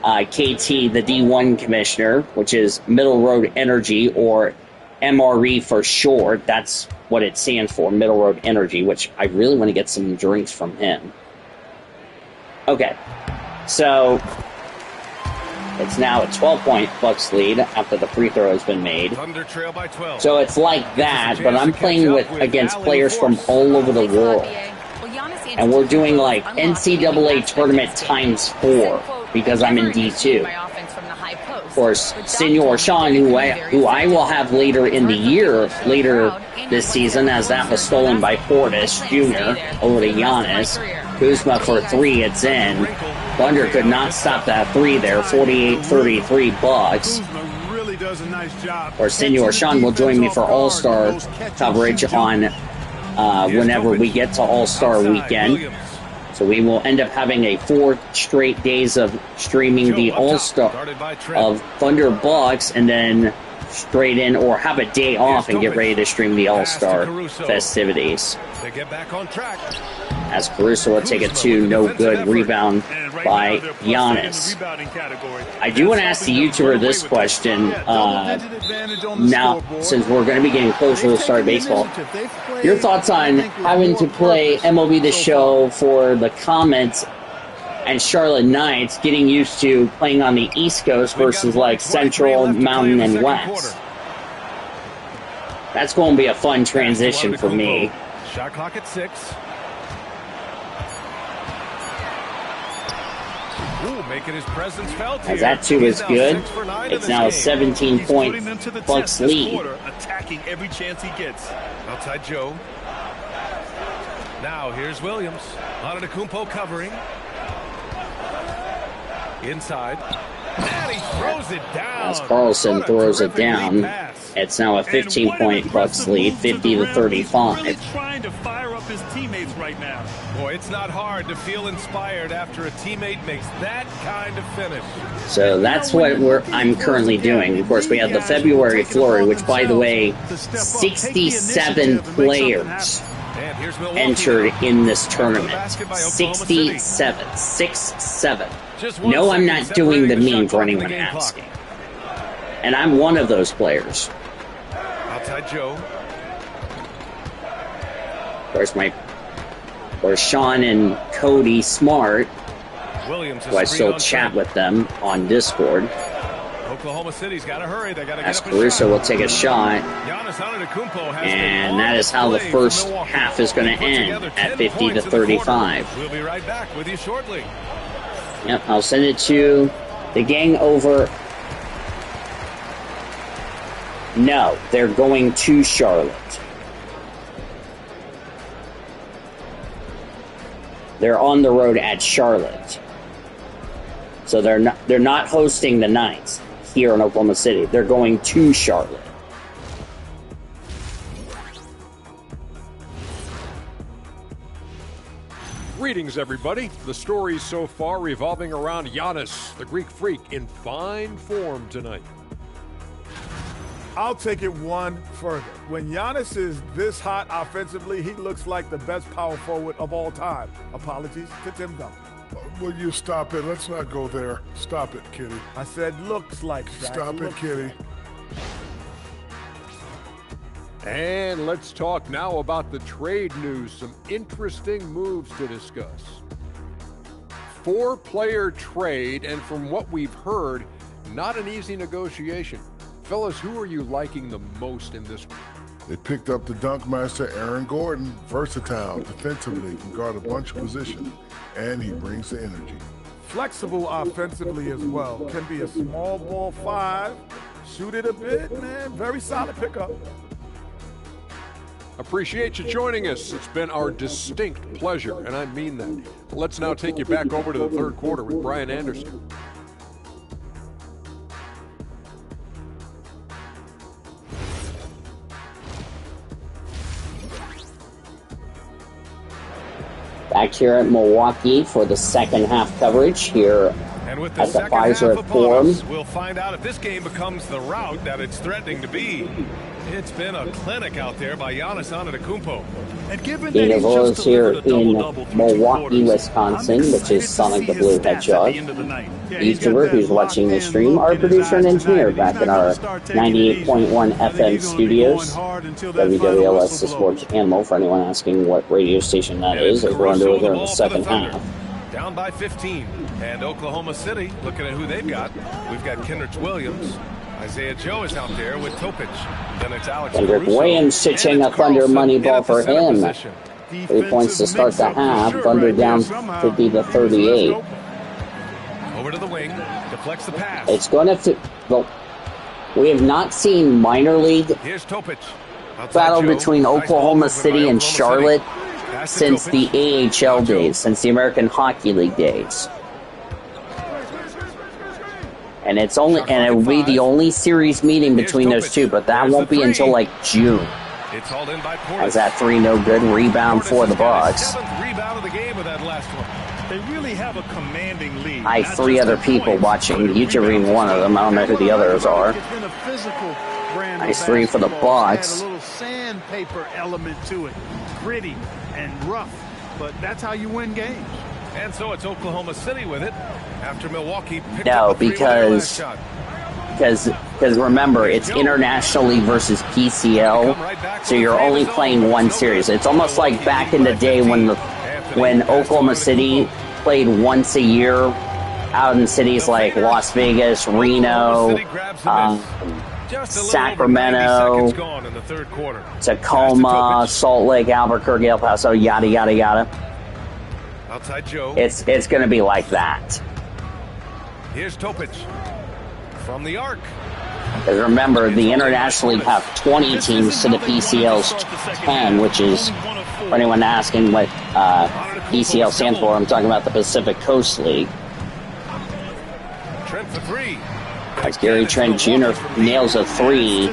[SPEAKER 1] KT, the D1 commissioner, which is Middle Road Energy, or MRE for short. That's what it stands for, Middle Road Energy, which I really want to get some drinks from him. Okay, so it's now a 12-point Bucks lead after the free throw has been made.
[SPEAKER 2] Thunder trail by 12.
[SPEAKER 1] So it's like that, but I'm playing against players from all over the world. And we're doing like NCAA tournament times 4 because I'm in D2. Of course, Senor Sean, who I will have later in the year, later this season, as that was stolen by Portis Jr. over to Giannis. Kuzma for 3, it's in. Thunder could not stop that 3 there, 48-33 Bucks. Or Senor Sean will join me for All-Star coverage on whenever we get to All-Star weekend. So we will end up having a 4 straight days of streaming the All-Star of Thunder Bucks, and then straight in, or have a day off and get ready to stream the All-Star festivities.
[SPEAKER 2] They get back on track.
[SPEAKER 1] As Caruso will take a 2, no good rebound by Giannis. I do want to ask the YouTuber this question now, since we're going to be getting closer to the start of baseball. Your thoughts on having to play MLB The Show for the Comets and Charlotte Knights, getting used to playing on the East Coast versus like Central, Mountain, and West? That's going to be a fun transition for me.
[SPEAKER 2] Shot clock at 6. Ooh, making his presence felt here.
[SPEAKER 1] As that 2 is good, it's now a 17-point Bucks lead.
[SPEAKER 3] Attacking every chance he gets.
[SPEAKER 2] Outside Joe. Now here's Williams. Antetokounmpo covering. Inside. And he throws it down.
[SPEAKER 1] As Carlson throws it down, it's now a 15-point Bucks lead, 50-35.
[SPEAKER 3] Trying to fire up his teammates right now.
[SPEAKER 2] Boy, it's not hard to feel inspired after a teammate makes that kind of finish.
[SPEAKER 1] So that's what I'm currently doing. Of course, we have the February flurry, which, by the way, 67 players entered in this tournament. 67. 6-7. No, I'm not doing the meme for anyone asking. And I'm one of those players.
[SPEAKER 2] Outside Joe.
[SPEAKER 1] Of course, Sean and Cody Smart, who I still chat with them on Discord.
[SPEAKER 2] Oklahoma City's got to hurry. They got to get
[SPEAKER 1] As
[SPEAKER 2] up a
[SPEAKER 1] Caruso
[SPEAKER 2] shot.
[SPEAKER 1] will take a shot. And that is how the first half is going to end, at 50-35.
[SPEAKER 2] We'll be right back with you shortly.
[SPEAKER 1] Yep, I'll send it to the gang over. No, they're going to Charlotte. They're on the road at Charlotte. So they're not hosting the Knights. here in Oklahoma City. They're going to Charlotte.
[SPEAKER 7] Greetings, everybody. The stories so far revolving around Giannis, the Greek freak, in fine form tonight.
[SPEAKER 8] I'll take it one further. When Giannis is this hot offensively, he looks like the best power forward of all time. Apologies to Tim Duncan.
[SPEAKER 5] Will you stop it? Let's not go there. Stop it, Kitty.
[SPEAKER 8] I said looks like. Shaq.
[SPEAKER 5] Stop it, Kitty.
[SPEAKER 7] And let's talk now about the trade news. Some interesting moves to discuss. 4-player trade, and from what we've heard, not an easy negotiation. Fellas, who are you liking the most in this one?
[SPEAKER 5] They picked up the dunk master, Aaron Gordon. Versatile defensively, can guard a bunch of positions, and he brings the energy.
[SPEAKER 8] Flexible offensively as well. Can be a small ball 5. Shoot it a bit, man. Very solid pickup.
[SPEAKER 7] Appreciate you joining us. It's been our distinct pleasure, and I mean that. Let's now take you back over to the third quarter with Brian Anderson.
[SPEAKER 1] Back here at Milwaukee for the second half coverage here
[SPEAKER 2] And with the
[SPEAKER 1] at the
[SPEAKER 2] second half
[SPEAKER 1] Pfizer
[SPEAKER 2] upon
[SPEAKER 1] Forum.
[SPEAKER 2] us, we'll find out if this game becomes the rout that it's threatening to be. It's been a clinic out there by Giannis Antetokounmpo.
[SPEAKER 3] And given
[SPEAKER 1] Dean
[SPEAKER 3] that he's
[SPEAKER 1] Avila
[SPEAKER 3] just
[SPEAKER 1] is here
[SPEAKER 3] delivered a
[SPEAKER 1] in
[SPEAKER 3] double-double through 2
[SPEAKER 1] Milwaukee,
[SPEAKER 3] quarters,
[SPEAKER 1] Wisconsin,
[SPEAKER 3] I'm
[SPEAKER 1] which is
[SPEAKER 3] excited
[SPEAKER 1] Sonic
[SPEAKER 3] to
[SPEAKER 1] the
[SPEAKER 3] see
[SPEAKER 1] Blue
[SPEAKER 3] his
[SPEAKER 1] Head
[SPEAKER 3] stats at
[SPEAKER 1] Judge.
[SPEAKER 3] the end of the night. Yeah, he's
[SPEAKER 1] YouTuber
[SPEAKER 3] got
[SPEAKER 1] who's
[SPEAKER 3] that
[SPEAKER 1] watching the
[SPEAKER 3] locked-in
[SPEAKER 1] stream,
[SPEAKER 3] look
[SPEAKER 1] our
[SPEAKER 3] in his
[SPEAKER 1] producer
[SPEAKER 3] eyes
[SPEAKER 1] and engineer
[SPEAKER 3] tonight.
[SPEAKER 1] back
[SPEAKER 3] He's
[SPEAKER 1] in
[SPEAKER 3] not
[SPEAKER 1] our
[SPEAKER 3] gonna start taking it easy.
[SPEAKER 1] 98.1
[SPEAKER 3] I think
[SPEAKER 1] FM
[SPEAKER 3] he's gonna be going
[SPEAKER 1] studios.
[SPEAKER 3] hard until that final
[SPEAKER 1] WWLS
[SPEAKER 3] whistle
[SPEAKER 1] the Sports
[SPEAKER 3] blows.
[SPEAKER 1] Animal, for anyone asking what radio station that
[SPEAKER 2] And
[SPEAKER 1] is,
[SPEAKER 2] it's
[SPEAKER 1] as we're under
[SPEAKER 2] Caruso
[SPEAKER 1] it here in
[SPEAKER 2] ball
[SPEAKER 1] the
[SPEAKER 2] for
[SPEAKER 1] second
[SPEAKER 2] Thunder.
[SPEAKER 1] half.
[SPEAKER 2] Down by 15. And Oklahoma City, looking at who they've got. We've got Kendrick Williams. Isaiah Joe is out there with Topich. Then it's Alex
[SPEAKER 1] Kendrick
[SPEAKER 2] Caruso.
[SPEAKER 1] Williams pitching
[SPEAKER 2] And
[SPEAKER 1] a
[SPEAKER 2] it's
[SPEAKER 1] Thunder
[SPEAKER 2] Carlson
[SPEAKER 1] money
[SPEAKER 2] in
[SPEAKER 1] ball
[SPEAKER 2] at the
[SPEAKER 1] for
[SPEAKER 2] center
[SPEAKER 1] him.
[SPEAKER 2] position.
[SPEAKER 1] 3 points to start the half.
[SPEAKER 5] Sure,
[SPEAKER 1] Thunder
[SPEAKER 5] right
[SPEAKER 1] down
[SPEAKER 5] there somehow.
[SPEAKER 1] 50 to
[SPEAKER 5] He was
[SPEAKER 1] 38.
[SPEAKER 5] left open.
[SPEAKER 2] Over to the wing. Deflects the pass.
[SPEAKER 1] It's going to well, we have not seen minor league
[SPEAKER 2] Here's Topich. Outside
[SPEAKER 1] battle
[SPEAKER 2] Joe.
[SPEAKER 1] between
[SPEAKER 2] Nice ball
[SPEAKER 1] Oklahoma
[SPEAKER 2] movement
[SPEAKER 1] City
[SPEAKER 2] by
[SPEAKER 1] and
[SPEAKER 2] Oklahoma
[SPEAKER 1] Charlotte
[SPEAKER 2] City. Pass to
[SPEAKER 1] since the
[SPEAKER 2] Topich.
[SPEAKER 1] AHL
[SPEAKER 2] Now Joe.
[SPEAKER 1] days, since the American Hockey League days. And it's only, and it will be the only series meeting between those two, but that won't be until like June.
[SPEAKER 2] It's hauled in by Portis.
[SPEAKER 1] As that 3 no good rebound for the Bucks.
[SPEAKER 2] 7th rebound of the game with that last one.
[SPEAKER 3] They really have a commanding lead.
[SPEAKER 1] I
[SPEAKER 3] Not
[SPEAKER 1] 3
[SPEAKER 3] just
[SPEAKER 1] other
[SPEAKER 3] in
[SPEAKER 1] people
[SPEAKER 3] points,
[SPEAKER 1] watching,
[SPEAKER 3] but in
[SPEAKER 1] YouTube being
[SPEAKER 3] rebounds.
[SPEAKER 1] one of them. I don't know who the others are.
[SPEAKER 5] It's been a physical brand of
[SPEAKER 1] Nice 3 for the
[SPEAKER 5] basketball.
[SPEAKER 1] Bucks.
[SPEAKER 5] It's had a little sandpaper element to it. Gritty and rough. But that's how you win games.
[SPEAKER 2] And so it's Oklahoma City with it after Milwaukee picked
[SPEAKER 1] No,
[SPEAKER 2] up a 3 with their last shot.
[SPEAKER 1] Because remember, it's internationally versus PCL, so you're only playing one series. It's almost like back in the day when Oklahoma City played once a year out in cities like Las Vegas, Reno, Sacramento, Tacoma, Salt Lake, Albuquerque, El Paso, yada yada yada.
[SPEAKER 2] Outside Joe.
[SPEAKER 1] It's going to be like that.
[SPEAKER 2] Here's Topich from the arc.
[SPEAKER 1] Because remember, the International League have 20 teams to the PCL's 10, which is, for anyone asking what PCL stands for, I'm talking about the Pacific Coast League.
[SPEAKER 2] Trent for 3.
[SPEAKER 1] As Gary Trent Jr. nails a 3,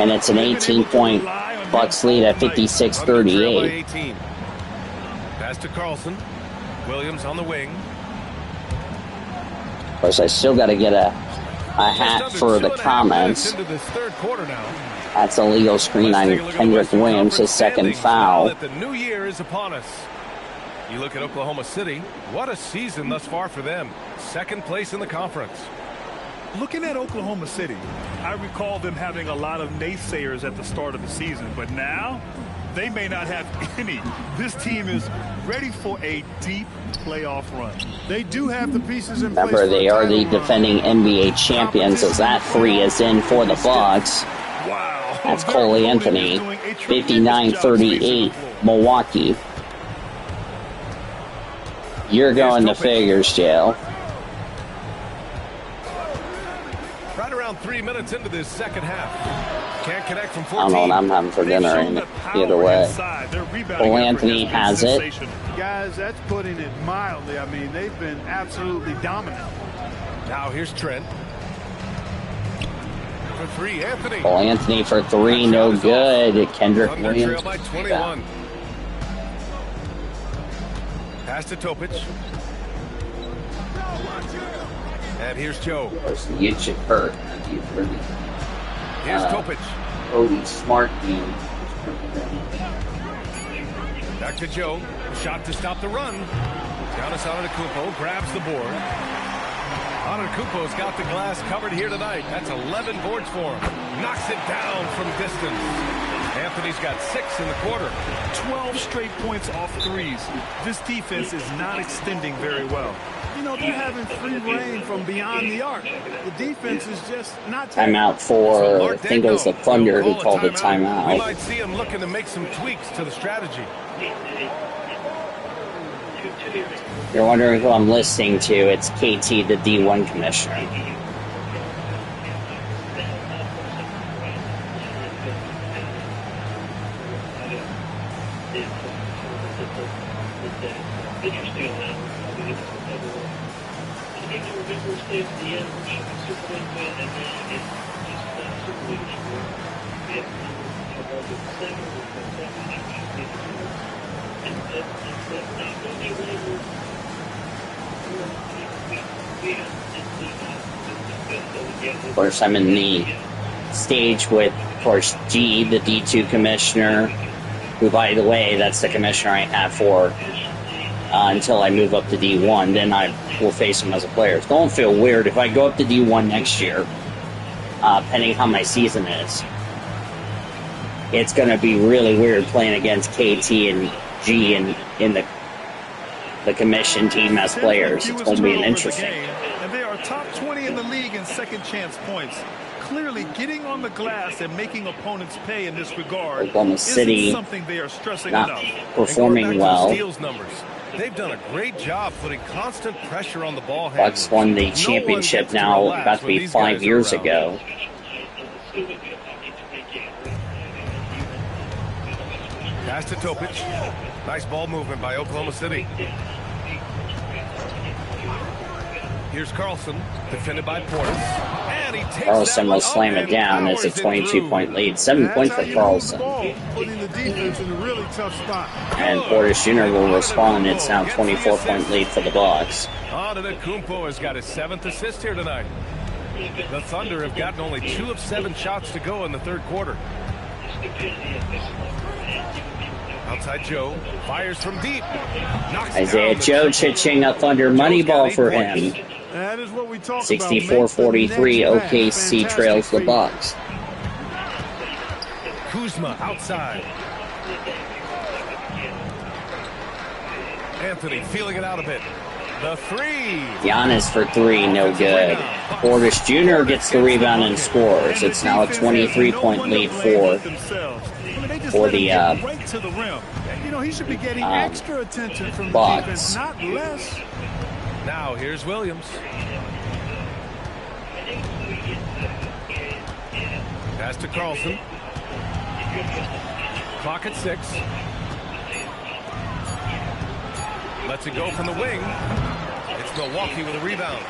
[SPEAKER 1] and it's an 18-point Bucks lead at 56-38.
[SPEAKER 2] Pass to Carlson. Williams on the wing.
[SPEAKER 1] Of course, I still got to get a hat for the comments.
[SPEAKER 2] Into this third quarter now.
[SPEAKER 1] That's a legal screen on Kendrick Williams, his second foul.
[SPEAKER 2] The new year is upon us. You look at Oklahoma City, what a season thus far for them. Second place in the conference.
[SPEAKER 3] Looking at Oklahoma City, I recall them having a lot of naysayers at the start of the season, but now they may not have any. This team is ready for a deep playoff run.
[SPEAKER 5] They do have the pieces in place.
[SPEAKER 1] Remember, they are the defending NBA champions, as that 3 is in for the Bucks.
[SPEAKER 3] Wow.
[SPEAKER 1] That's Cole Anthony, 59-38, Milwaukee. You're going to figures, jail.
[SPEAKER 2] Right around 3 minutes into this second half. Can't connect from 14.
[SPEAKER 1] I don't know what I'm having for dinner either way. Cole Anthony has it.
[SPEAKER 5] Guys, that's putting it mildly. I mean, they've been absolutely dominant.
[SPEAKER 2] Now here's Trent. for three. Anthony.
[SPEAKER 1] Well, Anthony for three, no good. Kendrick
[SPEAKER 2] Thunder
[SPEAKER 1] Williams.
[SPEAKER 2] trail by 21. Pass to Topic. And here's Joe.
[SPEAKER 1] You should hurt.
[SPEAKER 2] Here's Topic.
[SPEAKER 1] Cody Smart game.
[SPEAKER 2] Back to Joe. Shot to stop the run. Giannis Antetokounmpo grabs the board. Antetokounmpo's got the glass covered here tonight. That's 11 boards for him. Knocks it down from distance. Anthony's got 6 in the quarter.
[SPEAKER 3] 12 straight points off threes. This defense is not extending very well.
[SPEAKER 5] You know, they're having free reign from beyond the arc. The defense is just not...
[SPEAKER 1] Timeout for, I think it was the Thunder who called the
[SPEAKER 2] We
[SPEAKER 1] timeout.
[SPEAKER 2] might see him looking to make some tweaks to the strategy.
[SPEAKER 1] You're wondering who I'm listening to. It's KT, the D1 commissioner. Of course, I'm in the stage with, of course, G, the D2 commissioner, who, by the way, that's the commissioner I have for until I move up to D1. Then I will face him as a player. It's going to feel weird if I go up to D1 next year, depending how my season is. It's going to be really weird playing against KT and G in the commission team as players. It's going to be an interesting.
[SPEAKER 3] And they are top 20 in the league in second chance points. Clearly, getting on the glass and making opponents pay in this regard
[SPEAKER 1] Oklahoma City
[SPEAKER 3] isn't something they are stressing
[SPEAKER 1] not
[SPEAKER 3] enough.
[SPEAKER 1] performing well.
[SPEAKER 2] Steals numbers. They've done a great job putting constant pressure on the ball.
[SPEAKER 1] Bucks won the championship now about to be 5 years ago.
[SPEAKER 2] Pass to Topic. Nice ball movement by Oklahoma City. Here's Carlson, defended by Portis. And he takes
[SPEAKER 1] Carlson will slam it down. It's a 22-point lead. 7 points for Carlson.
[SPEAKER 5] Putting the defense in a really tough spot.
[SPEAKER 1] And Portis Jr. will respond. It's now 24-point lead for the Bucks.
[SPEAKER 2] Antetokounmpo has got his 7th assist here tonight. The Thunder have gotten only 2 of 7 shots to go in the third quarter. Outside Joe, fires from deep.
[SPEAKER 1] Isaiah Joe chitching a Thunder money ball for him.
[SPEAKER 5] That is what we talk
[SPEAKER 1] 64-43, OKC trails the Bucks.
[SPEAKER 2] Kuzma outside. Anthony feeling it out a bit. The three.
[SPEAKER 1] Giannis for three, no good. Portis Jr. gets the rebound and scores. It's now a 23-point lead for the
[SPEAKER 5] you know, he should be getting extra attention from the
[SPEAKER 1] Bucks.
[SPEAKER 5] defense, not less.
[SPEAKER 2] Now here's Williams. Pass to Carlson. Clock at 6. Lets it go from the wing. It's Milwaukee with a rebound.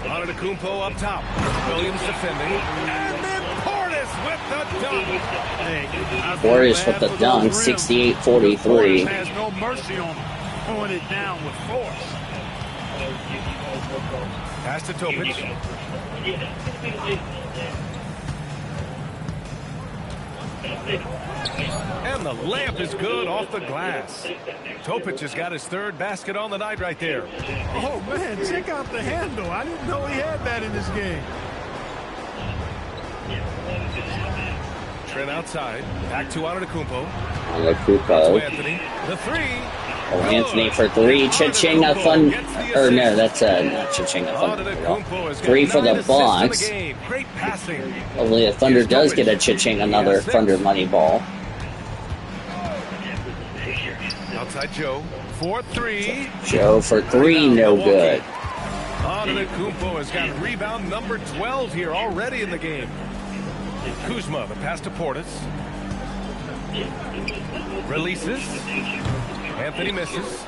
[SPEAKER 2] Antetokounmpo up top. Williams defending. And then Portis with the dunk.
[SPEAKER 1] Portis with the dunk, 68-43.
[SPEAKER 5] Has no mercy on throwing it down with force.
[SPEAKER 2] Pass to Topic. And the layup is good off the glass. Topic has got his 3rd basket on the night right there.
[SPEAKER 5] Oh, man, check out the handle. I didn't know he had that in this game.
[SPEAKER 2] Trent outside. Back to Antetokounmpo.
[SPEAKER 1] Antetokounmpo.
[SPEAKER 2] Anthony. The 3.
[SPEAKER 1] Oh, Anthony for 3. Cha-ching a fun. Or no, that's not cha-ching a fun. 3 for the Bucks.
[SPEAKER 2] Great passing.
[SPEAKER 1] Hopefully the Thunder does get a cha-ching another Thunder money ball.
[SPEAKER 2] Outside Joe. 4-3.
[SPEAKER 1] Joe for 3, no good.
[SPEAKER 2] Antetokounmpo has got rebound number 12 here already in the game. Kuzma, the pass to Portis. Releases. Anthony misses.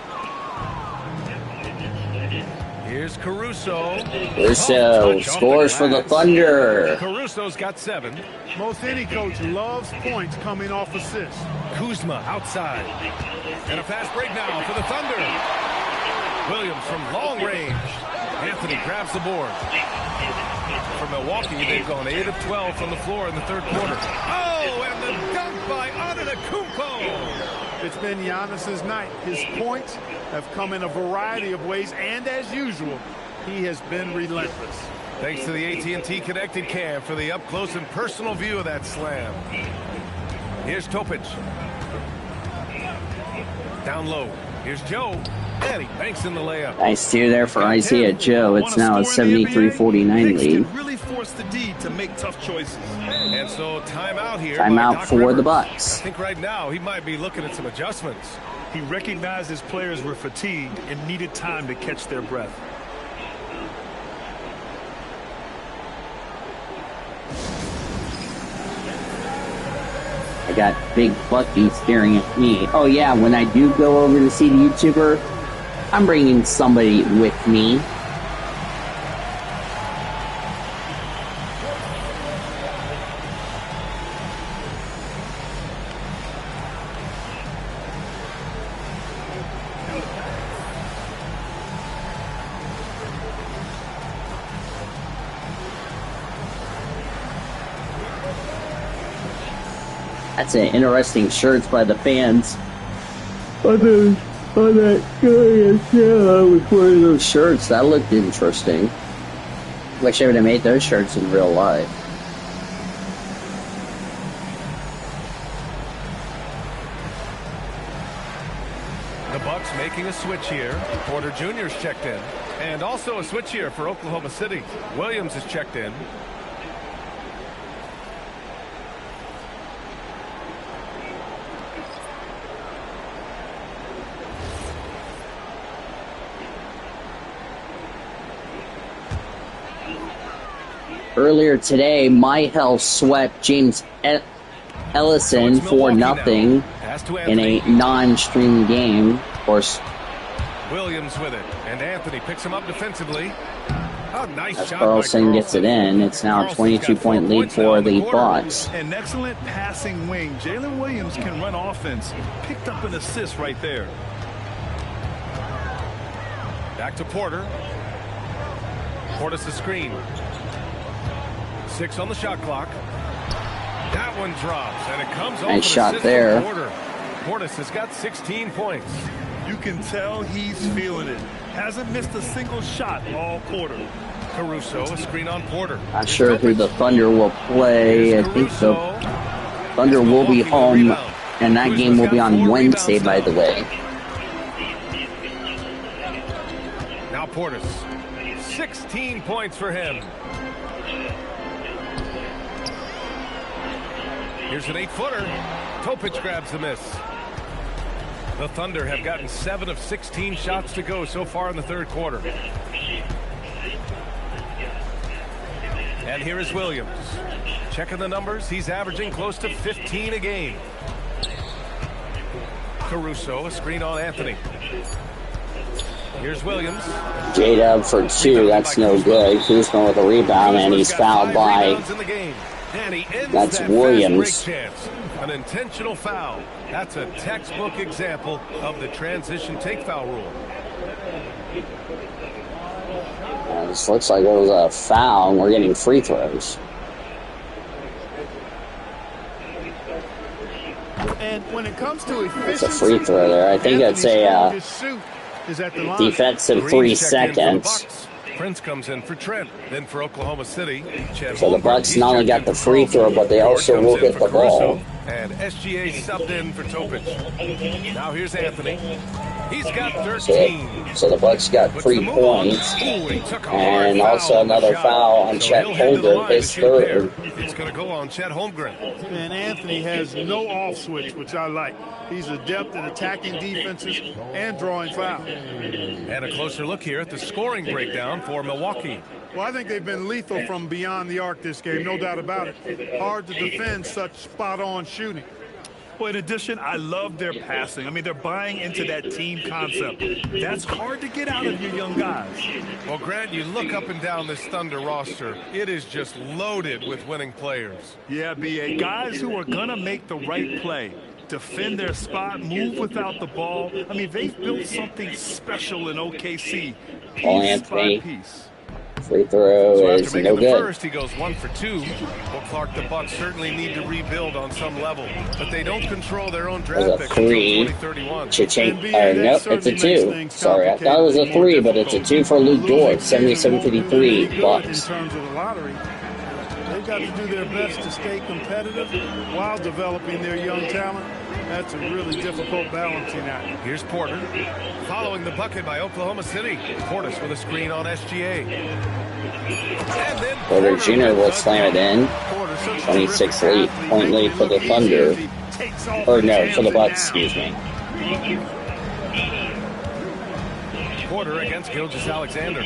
[SPEAKER 2] Here's Caruso.
[SPEAKER 1] Caruso scores for the Thunder.
[SPEAKER 2] Caruso's got 7.
[SPEAKER 5] Most any coach loves points coming off assists.
[SPEAKER 2] Kuzma outside. And a fast break now for the Thunder. Williams from long range. Anthony grabs the board. For Milwaukee, they've gone 8 of 12 from the floor in the third quarter. Oh, and the dunk by Antetokounmpo.
[SPEAKER 5] It's been Giannis's night. His points have come in a variety of ways, and as usual, he has been relentless.
[SPEAKER 2] Thanks to the AT&T Connected Cam for the up-close and personal view of that slam. Here's Topic. Down low. Here's Joe. And he banks in the layup.
[SPEAKER 1] Nice steer there for Isaiah Joe. It's now a 73-49 lead.
[SPEAKER 3] Really force the D to make tough choices.
[SPEAKER 2] And so timeout here.
[SPEAKER 1] Timeout for the Bucks.
[SPEAKER 2] I think right now he might be looking at some adjustments.
[SPEAKER 3] He recognized his players were fatigued and needed time to catch their breath.
[SPEAKER 1] I got Big Bucky staring at me. Oh yeah, when I do go over to see the YouTuber, I'm bringing somebody with me. That's an interesting shirts by the fans. On that guy, I was wearing those shirts. That looked interesting. Wish I would have made those shirts in real life.
[SPEAKER 2] The Bucks making a switch here. Porter Jr.'s checked in. And also a switch here for Oklahoma City. Williams is checked in.
[SPEAKER 1] Earlier today, My Health swept James Ellison for nothing in a non-stream game. Of course,
[SPEAKER 2] Williams with it, and Anthony picks him up defensively. Oh, nice
[SPEAKER 1] as
[SPEAKER 2] shot
[SPEAKER 1] Carlson gets it in, it's now a 22-point lead for the Bucks.
[SPEAKER 3] An excellent passing wing. Jalen Williams can run offense. Picked up an assist right there.
[SPEAKER 2] Back to Porter. Portis the screen. 6 on the shot clock. That one drops, and it comes
[SPEAKER 1] nice shot there.
[SPEAKER 2] Portis has got 16 points.
[SPEAKER 3] You can tell he's feeling it. Hasn't missed a single shot all quarter.
[SPEAKER 2] Caruso, a screen on Porter.
[SPEAKER 1] Not sure who the Thunder will play. I think the Thunder will be home, and that game will be on Wednesday, by the way.
[SPEAKER 2] Now Portis. 16 points for him. Here's an 8-footer. Topic grabs the miss. The Thunder have gotten 7 of 16 shots to go so far in the third quarter. And here is Williams. Checking the numbers, he's averaging close to 15 a game. Caruso, a screen on Anthony. Here's Williams.
[SPEAKER 1] J-Dub for 2, that's no good. Kuzma with a rebound, and he's fouled by... That's Williams.
[SPEAKER 2] An intentional foul. That's a textbook example of the transition take foul rule.
[SPEAKER 1] This looks like it was a foul, and we're getting free throws.
[SPEAKER 5] And when it comes to efficiency,
[SPEAKER 1] it's a free throw there. I think it's a defensive 3 seconds.
[SPEAKER 2] Prince comes in for Trent, then for Oklahoma City.
[SPEAKER 1] So the Bucks not only got the free throw, but they also will get the ball.
[SPEAKER 2] And SGA subbed in for Topic. Now here's Anthony. He's got 13.
[SPEAKER 1] So the Bucks got 3 points. And also another foul on Chet Holmgren, his third.
[SPEAKER 2] It's going to go on Chet Holmgren.
[SPEAKER 5] And Anthony has no off switch, which I like. He's adept at attacking defenses and drawing fouls.
[SPEAKER 2] And a closer look here at the scoring breakdown for Milwaukee.
[SPEAKER 5] Well, I think they've been lethal from beyond the arc this game, no doubt about it. Hard to defend such spot-on shooting.
[SPEAKER 3] Well, in addition, I love their passing. I mean, they're buying into that team concept. That's hard to get out of your young guys.
[SPEAKER 2] Well, Grant, you look up and down this Thunder roster. It is just loaded with winning players.
[SPEAKER 3] Yeah, B.A. Guys who are going to make the right play, defend their spot, move without the ball. I mean, they've built something special in OKC. Piece by piece.
[SPEAKER 1] Free throw
[SPEAKER 2] so
[SPEAKER 1] is
[SPEAKER 2] after making
[SPEAKER 1] no
[SPEAKER 2] the
[SPEAKER 1] good.
[SPEAKER 2] First, he goes 1 for 2. Well, Clark, the Bucks certainly need to rebuild on some level, but they don't control their own draft pick until 2031.
[SPEAKER 1] Nope, it's a 2. Sorry, I thought it was a 3, but it's a 2 for Luke Dort. 77-53 Bucks.
[SPEAKER 5] In terms of the lottery, they've got to do their best to stay competitive while developing their young talent. That's a really difficult balancing act.
[SPEAKER 2] Here's Porter, following the bucket by Oklahoma City. Portis with a screen on SGA. And then
[SPEAKER 1] Porter Jr. will slam it in. 26 lead, point lead for the Thunder. Or no, for the Bucks, excuse me.
[SPEAKER 2] Porter against Gilgeous-Alexander.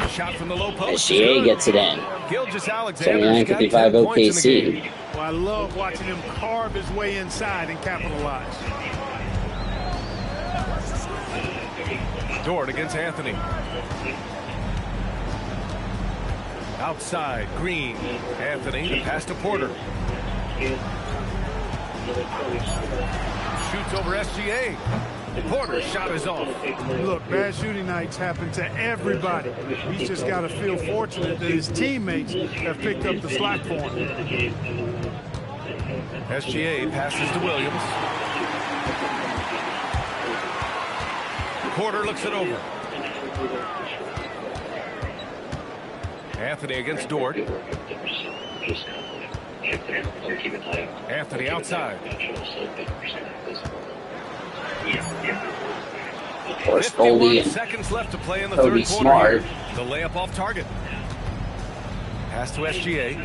[SPEAKER 2] Shot from the low post.
[SPEAKER 1] SGA gets it in. 79-55 OKC.
[SPEAKER 5] Well, I love watching him carve his way inside and capitalize.
[SPEAKER 2] Dort against Anthony. Outside, Green. Anthony, the pass to Porter. Shoots over SGA. Porter's shot is off.
[SPEAKER 5] Look, bad shooting nights happen to everybody. He's just got to feel fortunate that his teammates have picked up the slack for him.
[SPEAKER 2] SGA passes to Williams. Porter looks it over. Anthony against Dort. Anthony outside.
[SPEAKER 1] Of course, Goldie
[SPEAKER 2] seconds left to play in the
[SPEAKER 1] Cody
[SPEAKER 2] third quarter.
[SPEAKER 1] Smart.
[SPEAKER 2] The layup off target. Pass to SGA.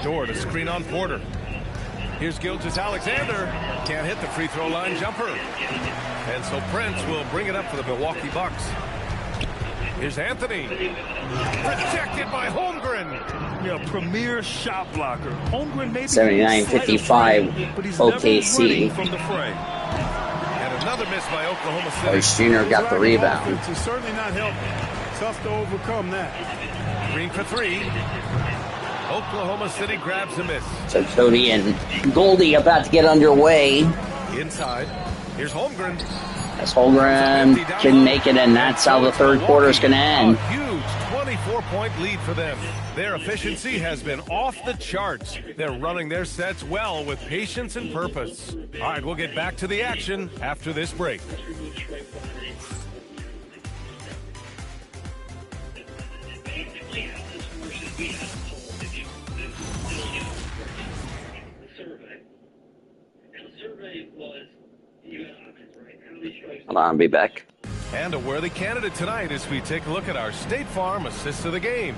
[SPEAKER 2] Dort, a screen on Porter. Here's Gilgeous-Alexander. Can't hit the free throw line jumper. And so Prince will bring it up for the Milwaukee Bucks. Here's Anthony. Protected by Holmgren.
[SPEAKER 3] Yeah, premier shot blocker. Holmgren maybe
[SPEAKER 1] 79-55 OKC.
[SPEAKER 3] From the fray.
[SPEAKER 2] And another miss by Oklahoma City.
[SPEAKER 1] Portis Jr. got the rebound.
[SPEAKER 5] It's certainly not helping. Tough to overcome that.
[SPEAKER 2] Green for 3. Oklahoma City grabs a miss.
[SPEAKER 1] So Cody and Goldie about to get underway.
[SPEAKER 2] Inside. Here's Holmgren.
[SPEAKER 1] As Holmgren can make it, and that's how the third quarter is going to end.
[SPEAKER 2] A huge 24-point lead for them. Their efficiency has been off the charts. They're running their sets well with patience and purpose. All right, we'll get back to the action after this break.
[SPEAKER 1] Hold on, I'll be back.
[SPEAKER 2] And a worthy candidate tonight as we take a look at our State Farm assist of the game.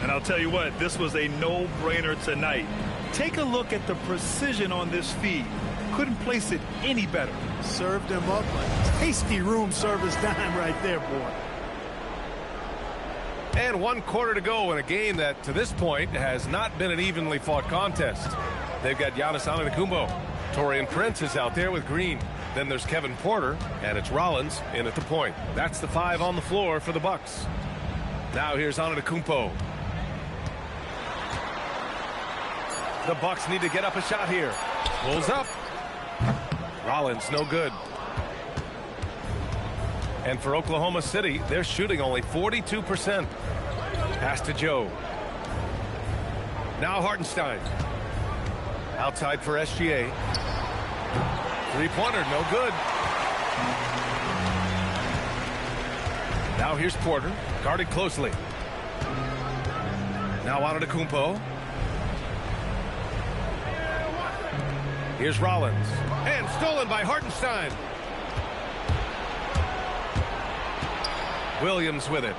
[SPEAKER 3] And I'll tell you what, this was a no-brainer tonight. Take a look at the precision on this feed. Couldn't place it any better.
[SPEAKER 5] Served him up a tasty room service dime right there, boy.
[SPEAKER 2] And 1 quarter to go in a game that, to this point, has not been an evenly fought contest. They've got Giannis Antetokounmpo. Taurean Prince is out there with Green. Then there's Kevin Porter, and it's Rollins in at the point. That's the 5 on the floor for the Bucks. Now here's Antetokounmpo. The Bucks need to get up a shot here. Pulls up. Rollins, no good. And for Oklahoma City, they're shooting only 42%. Pass to Joe. Now Hartenstein. Outside for SGA. Three-pointer, no good. Now here's Porter, guarded closely. Now Antetokounmpo. Here's Rollins. And stolen by Hartenstein. Williams with it.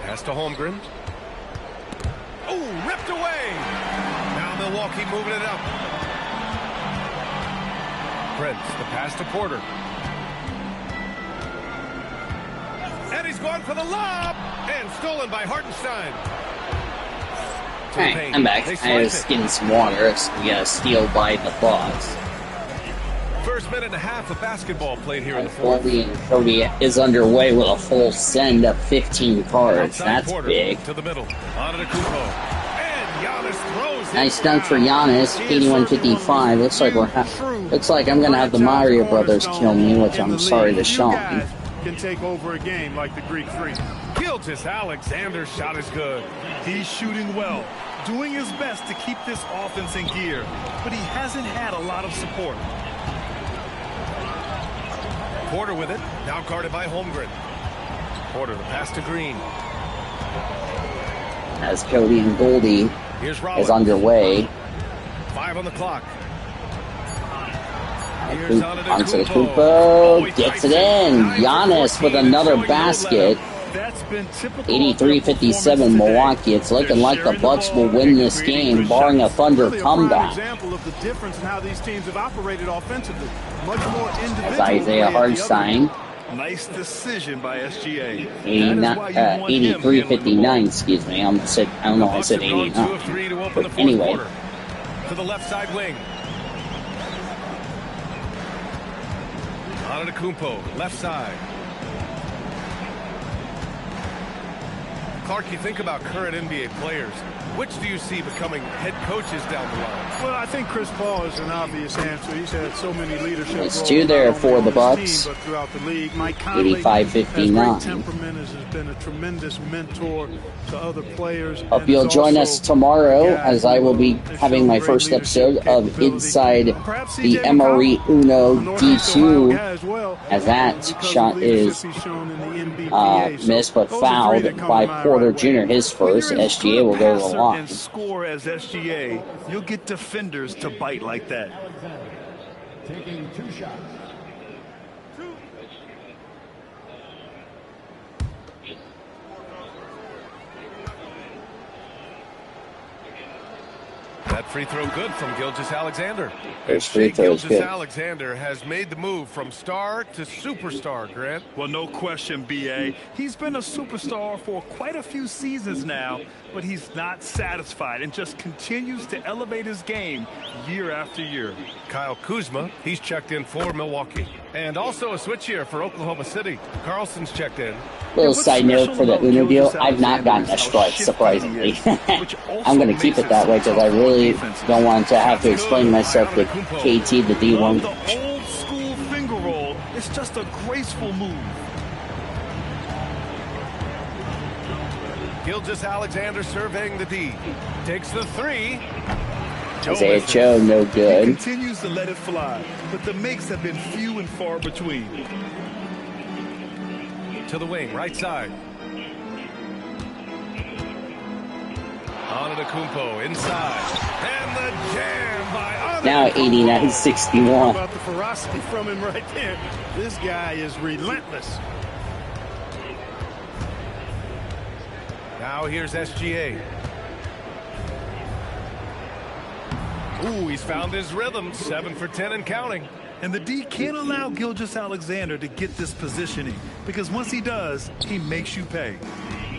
[SPEAKER 2] Pass to Holmgren. Oh, ripped away. Now Milwaukee moving it up. Prince, the pass to Porter. And he's going for the lob. And stolen by Hartenstein. to the
[SPEAKER 1] Alright,
[SPEAKER 2] paint.
[SPEAKER 1] I'm back.
[SPEAKER 2] They
[SPEAKER 1] I
[SPEAKER 2] swipe
[SPEAKER 1] was
[SPEAKER 2] it.
[SPEAKER 1] getting some water. We got a steal by the Bucks.
[SPEAKER 2] First minute and a half of basketball played here in the fourth.
[SPEAKER 1] Cody is underway with a full send of 15 cards.
[SPEAKER 2] Outside
[SPEAKER 1] That's
[SPEAKER 2] Porter
[SPEAKER 1] big.
[SPEAKER 2] to the middle. Antetokounmpo. And Giannis throws it
[SPEAKER 1] Nice dunk for
[SPEAKER 2] down.
[SPEAKER 1] Giannis. 81-55. Looks like I'm gonna have the Mario brothers kill me, which I'm sorry to Sean.
[SPEAKER 5] Can take over a game like the Greek Freak.
[SPEAKER 2] Gilgeous-Alexander's shot is good.
[SPEAKER 3] He's shooting well, doing his best to keep this offense in gear, but he hasn't had a lot of support.
[SPEAKER 2] Porter with it. Now guarded by Holmgren. Porter the pass to Green.
[SPEAKER 1] As Cody and Goldie
[SPEAKER 2] Here's Rollins.
[SPEAKER 1] is underway.
[SPEAKER 2] 5 on the clock.
[SPEAKER 1] Onto the Kupo, gets it in. Giannis with another basket.
[SPEAKER 3] That's been typical.
[SPEAKER 1] 83-57 Milwaukee. It's looking like the Bucks will win this game, barring a Thunder
[SPEAKER 5] Really a
[SPEAKER 1] comeback.
[SPEAKER 5] prime example of the difference in how these teams have operated offensively. Much more individual.
[SPEAKER 1] As Isaiah
[SPEAKER 5] play at the other end.
[SPEAKER 1] Hartenstein,
[SPEAKER 3] Nice decision by SGA.
[SPEAKER 1] 83-59. Excuse me. I don't know. I said 89.
[SPEAKER 2] 2 of 3 to open the fourth
[SPEAKER 1] Anyway,
[SPEAKER 2] quarter. To the left side wing. Antetokounmpo, left side. Clark, you think about current NBA players. Which do you see becoming head coaches down the line?
[SPEAKER 5] Well, I think Chris Paul is an obvious answer. He's had so many leadership
[SPEAKER 1] There's
[SPEAKER 5] roles,
[SPEAKER 1] two there
[SPEAKER 5] not
[SPEAKER 1] for
[SPEAKER 5] only
[SPEAKER 1] the
[SPEAKER 5] on his
[SPEAKER 1] Bucks.
[SPEAKER 5] team, but throughout the league. Mike Conley
[SPEAKER 1] 85-59.
[SPEAKER 5] has great temperament, has been a tremendous mentor to other players.
[SPEAKER 1] Hope
[SPEAKER 5] and
[SPEAKER 1] you'll
[SPEAKER 5] is
[SPEAKER 1] join
[SPEAKER 5] also
[SPEAKER 1] us tomorrow
[SPEAKER 5] a guy
[SPEAKER 1] as I will be
[SPEAKER 5] has
[SPEAKER 1] having
[SPEAKER 5] shown
[SPEAKER 1] my
[SPEAKER 5] great
[SPEAKER 1] first
[SPEAKER 5] leadership
[SPEAKER 1] episode of
[SPEAKER 5] capability.
[SPEAKER 1] Inside
[SPEAKER 5] Perhaps
[SPEAKER 1] the
[SPEAKER 5] CJ
[SPEAKER 1] Emery
[SPEAKER 5] McCollum,
[SPEAKER 1] Uno
[SPEAKER 5] a Northeast Ohio
[SPEAKER 1] D2,
[SPEAKER 5] guy as well,
[SPEAKER 1] as that
[SPEAKER 5] because of
[SPEAKER 1] shot
[SPEAKER 5] leadership
[SPEAKER 1] is
[SPEAKER 5] he's shown in the NBPA. So
[SPEAKER 1] missed but
[SPEAKER 5] those are three
[SPEAKER 1] fouled
[SPEAKER 5] that come
[SPEAKER 1] by
[SPEAKER 5] to mind
[SPEAKER 1] Porter
[SPEAKER 5] right away.
[SPEAKER 1] Jr. His first.
[SPEAKER 3] When you're as
[SPEAKER 1] SGA
[SPEAKER 3] good
[SPEAKER 1] will
[SPEAKER 3] a
[SPEAKER 1] go to the
[SPEAKER 3] passer
[SPEAKER 1] line.
[SPEAKER 3] and score as SGA, you'll get defenders to bite like that.
[SPEAKER 9] Taking 2 shots.
[SPEAKER 2] That free throw good from Gilgeous-Alexander.
[SPEAKER 1] His free throw is good.
[SPEAKER 2] Gilgeous-Alexander has made the move from star to superstar, Grant.
[SPEAKER 3] Well, no question, B.A. He's been a superstar for quite a few seasons now, but he's not satisfied and just continues to elevate his game year after year.
[SPEAKER 2] Kyle Kuzma, he's checked in for Milwaukee. And also a switch here for Oklahoma City. Carlson's checked in.
[SPEAKER 1] Little side note for the Uno deal, I've not gotten a strike, surprisingly. I'm going to keep it that way because I really don't want to have to explain myself to KT, the D1.
[SPEAKER 3] The old school finger roll, it's just a graceful move.
[SPEAKER 2] Gilgeous-Alexander surveying the D. Takes the 3.
[SPEAKER 1] Isaiah Joe, no
[SPEAKER 3] He
[SPEAKER 1] good.
[SPEAKER 3] continues to let it fly, but the makes have been few and far between.
[SPEAKER 2] To the wing, right side. Antetokounmpo inside. And the jam by Antetokounmpo.
[SPEAKER 1] Now
[SPEAKER 5] How
[SPEAKER 1] 89-61.
[SPEAKER 5] about the ferocity from him right there? This guy is relentless.
[SPEAKER 2] Now here's SGA. Ooh, he's found his rhythm. 7 for 10 and counting.
[SPEAKER 3] And the D can't allow Gilgeous-Alexander to get this positioning, because once he does, he makes you pay.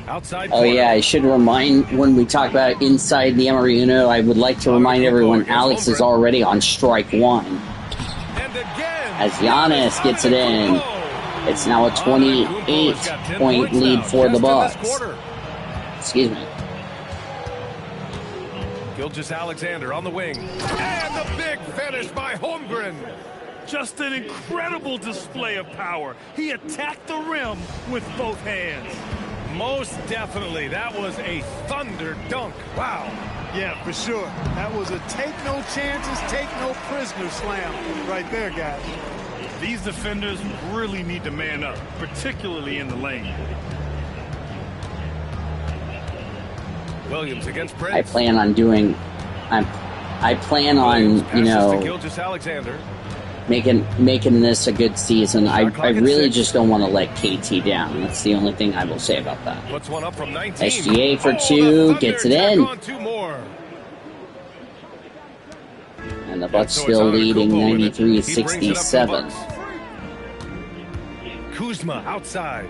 [SPEAKER 2] Outside
[SPEAKER 1] Oh
[SPEAKER 2] corner.
[SPEAKER 1] yeah, I should remind, when we talk about inside the Emery Uno, I would like to remind everyone Alex is already on strike 1.
[SPEAKER 2] And again,
[SPEAKER 1] As Giannis gets it in, it's now a 28-point lead for the Bucks. Excuse me.
[SPEAKER 2] Gilgeous-Alexander on the wing. And the big finish by Holmgren.
[SPEAKER 3] Just an incredible display of power. He attacked the rim with both hands.
[SPEAKER 2] Most definitely. That was a thunder dunk. Wow.
[SPEAKER 5] Yeah, for sure. That was a take no chances, take no prisoner slam right there, guys.
[SPEAKER 3] These defenders really need to man up, particularly in the lane.
[SPEAKER 2] Williams against Prince.
[SPEAKER 1] I plan on doing, I plan
[SPEAKER 2] Williams
[SPEAKER 1] on,
[SPEAKER 2] passes to
[SPEAKER 1] you know,
[SPEAKER 2] Gilgeous-Alexander.
[SPEAKER 1] making this a good season. I
[SPEAKER 2] Shot clock at
[SPEAKER 1] really
[SPEAKER 2] 6.
[SPEAKER 1] just don't want to let KT down. That's the only thing I will say about that.
[SPEAKER 2] Puts one up from 19.
[SPEAKER 1] SGA for
[SPEAKER 2] the
[SPEAKER 1] 2,
[SPEAKER 2] Thunder
[SPEAKER 1] gets it
[SPEAKER 2] tack
[SPEAKER 1] in.
[SPEAKER 2] on 2 more.
[SPEAKER 1] And the Bucks
[SPEAKER 2] So it's
[SPEAKER 1] still leading
[SPEAKER 2] Antetokounmpo with it. He brings it up for the
[SPEAKER 1] 93-67.
[SPEAKER 2] Bucks. Kuzma outside.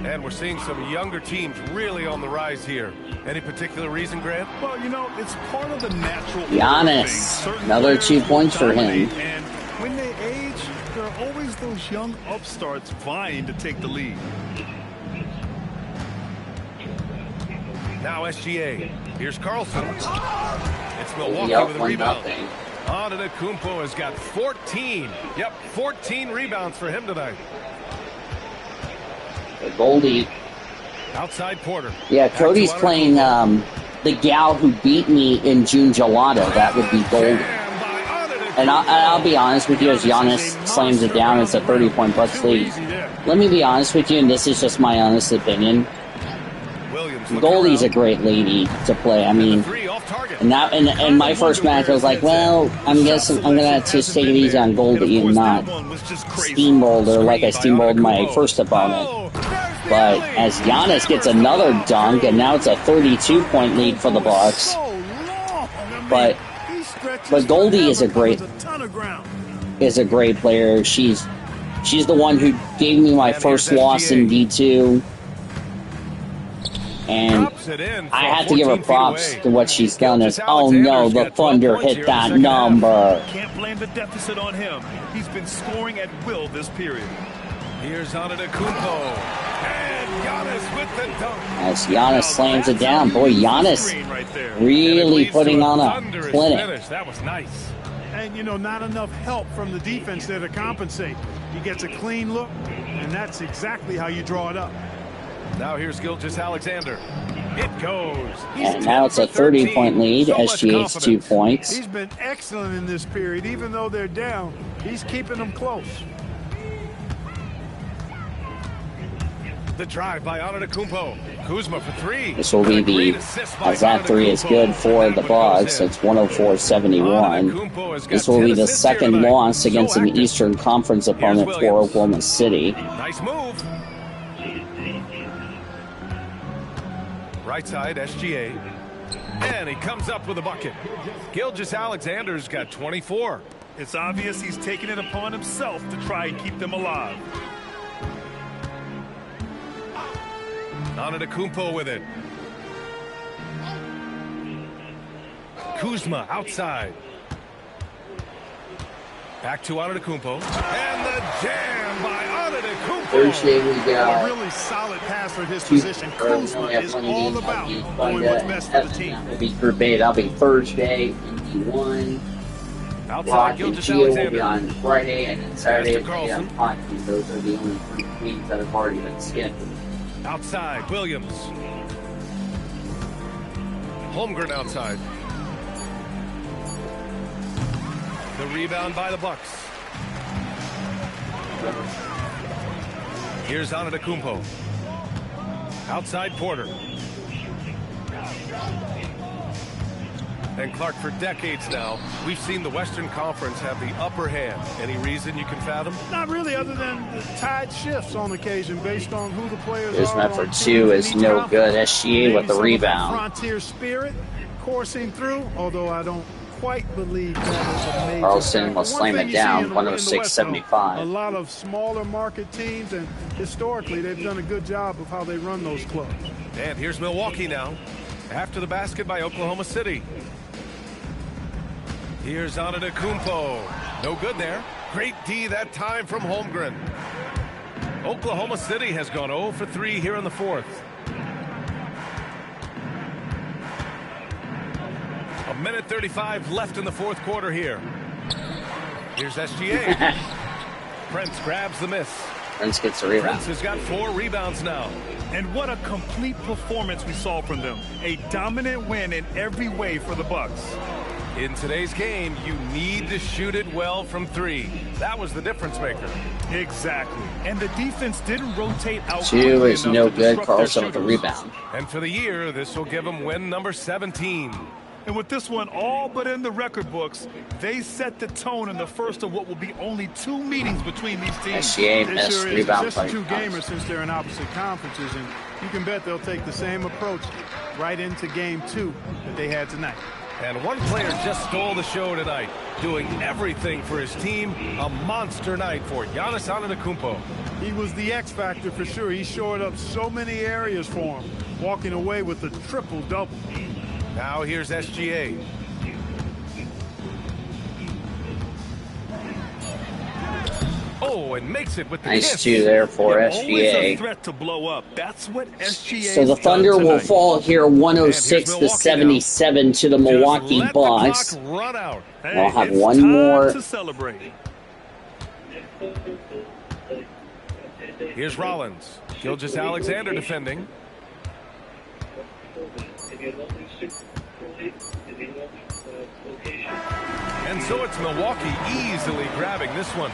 [SPEAKER 2] And we're seeing some younger teams really on the rise here. Any particular reason, Grant?
[SPEAKER 3] Well, you know, it's part of the natural.
[SPEAKER 1] Giannis, another 2 points for him.
[SPEAKER 3] And when they age, there are always those young upstarts vying to take the lead.
[SPEAKER 2] Now SGA. Here's Carlson. It's Milwaukee
[SPEAKER 1] Yep,
[SPEAKER 2] with a
[SPEAKER 1] 1-0.
[SPEAKER 2] rebound. Antetokounmpo has got 14. Yep, 14 rebounds for him tonight.
[SPEAKER 1] Goldie.
[SPEAKER 2] Outside Porter.
[SPEAKER 1] Yeah, Cody's playing the gal who beat me in June Gelato. That would be Goldie. And I'll be honest with you, as Giannis slams it down, it's a 30-point Bucks lead. Let me be honest with you, and this is just my honest opinion. Goldie's a great lady to play. I mean, in my first match, I was like, well, I'm guessing I'm gonna have to just take it easy on Goldie and not steamroll her like I steamrolled my first opponent. But as Giannis gets another dunk, and now it's a 32-point lead for the Bucks. But Goldie is a great player. She's the one who gave me my first loss in D2. And I have to give her props to what she's done. Is oh no, the Thunder hit that number.
[SPEAKER 3] Can't blame the deficit on him. He's been scoring at will this period.
[SPEAKER 2] Here's Antetokounmpo. And Giannis with the dunk.
[SPEAKER 1] As Giannis slams it down. Boy, Giannis really putting on a clinic.
[SPEAKER 2] That was nice.
[SPEAKER 5] And, you know, not enough help from the defense there to compensate. He gets a clean look, and that's exactly how you draw it up.
[SPEAKER 2] Now here's Gilgeous-Alexander. It goes.
[SPEAKER 1] And now it's a 30-point lead. SGA's 2 points.
[SPEAKER 5] He's been excellent in this period. Even though they're down, he's keeping them close.
[SPEAKER 2] The drive by Antetokounmpo. Kuzma for three.
[SPEAKER 1] This will be as that three is good for the Bucks. It's 104-71. This will be the second loss against an Eastern Conference opponent for Oklahoma City.
[SPEAKER 2] Nice move. Right side, SGA. And he comes up with a bucket. Gilgeous-Alexander's got 24.
[SPEAKER 3] It's obvious he's taking it upon himself to try and keep them alive.
[SPEAKER 2] Antetokounmpo with it. Kuzma outside. Back to Antetokounmpo. And the jam by Antetokounmpo.
[SPEAKER 1] Thursday we got
[SPEAKER 5] a really solid pass for his position. Kuzma is all about doing what's best for the team.
[SPEAKER 1] It'll be Group A. That'll be Thursday in D1.
[SPEAKER 2] Outside,
[SPEAKER 1] Gilgeous-Alexander will be on Friday, and then Saturday will be on hockey. Those are the only 3 games that have already been scheduled.
[SPEAKER 2] Outside, Williams. Holmgren outside. The rebound by the Bucks. Here's Antetokounmpo. Outside Porter. And Clark, for decades now, we've seen the Western Conference have the upper hand. Any reason you can fathom?
[SPEAKER 5] Not really, other than the tide shifts on occasion based on who the players
[SPEAKER 1] Here's
[SPEAKER 5] are.
[SPEAKER 1] meant for two is no good. SGA with the rebound.
[SPEAKER 5] Frontier spirit coursing through, although I don't quite believe that is a major
[SPEAKER 1] Carlson will slam it down, 106-75.
[SPEAKER 5] A lot of smaller market teams, and historically they've done a good job of how they run those clubs.
[SPEAKER 2] And here's Milwaukee now, after the basket by Oklahoma City. Here's Antetokounmpo. No good there. Great D that time from Holmgren. Oklahoma City has gone 0 for 3 here in the fourth. A minute 35 left in the fourth quarter here. Here's SGA. Prince grabs the miss.
[SPEAKER 1] Prince gets a rebound.
[SPEAKER 2] Prince has got 4 rebounds now.
[SPEAKER 3] And what a complete performance we saw from them. A dominant win in every way for the Bucks.
[SPEAKER 2] In today's game, you need to shoot it well from 3. That was the difference maker.
[SPEAKER 3] Exactly. And the defense didn't rotate out.
[SPEAKER 1] 2 is no good. Carlson with the rebound.
[SPEAKER 2] And for the year, this will give them win number 17.
[SPEAKER 3] And with this one all but in the record books, they set the tone in the first of what will be only 2 meetings between these teams.
[SPEAKER 1] SGA missed rebound.
[SPEAKER 5] Just 2 gamers since they're in opposite conferences, and you can bet they'll take the same approach right into game 2 that they had tonight.
[SPEAKER 2] And one player just stole the show tonight, doing everything for his team. A monster night for Giannis Antetokounmpo.
[SPEAKER 5] he was the X factor for sure. He shored up so many areas for him, walking away with a triple-double.
[SPEAKER 2] Now here's SGA. Oh, and makes it with the
[SPEAKER 1] Nice
[SPEAKER 2] kiss.
[SPEAKER 1] two there for
[SPEAKER 3] Always a
[SPEAKER 1] SGA.
[SPEAKER 3] threat to blow up. That's what SGA.
[SPEAKER 1] So the Thunder will fall here 106-77 to the Milwaukee
[SPEAKER 2] Let the
[SPEAKER 1] Bucks.
[SPEAKER 2] clock run out.
[SPEAKER 1] We'll have
[SPEAKER 3] it's
[SPEAKER 1] one
[SPEAKER 3] time
[SPEAKER 1] more.
[SPEAKER 3] to celebrate.
[SPEAKER 2] Here's Rollins. Gilgeous Alexander defending. And so it's Milwaukee easily grabbing this one.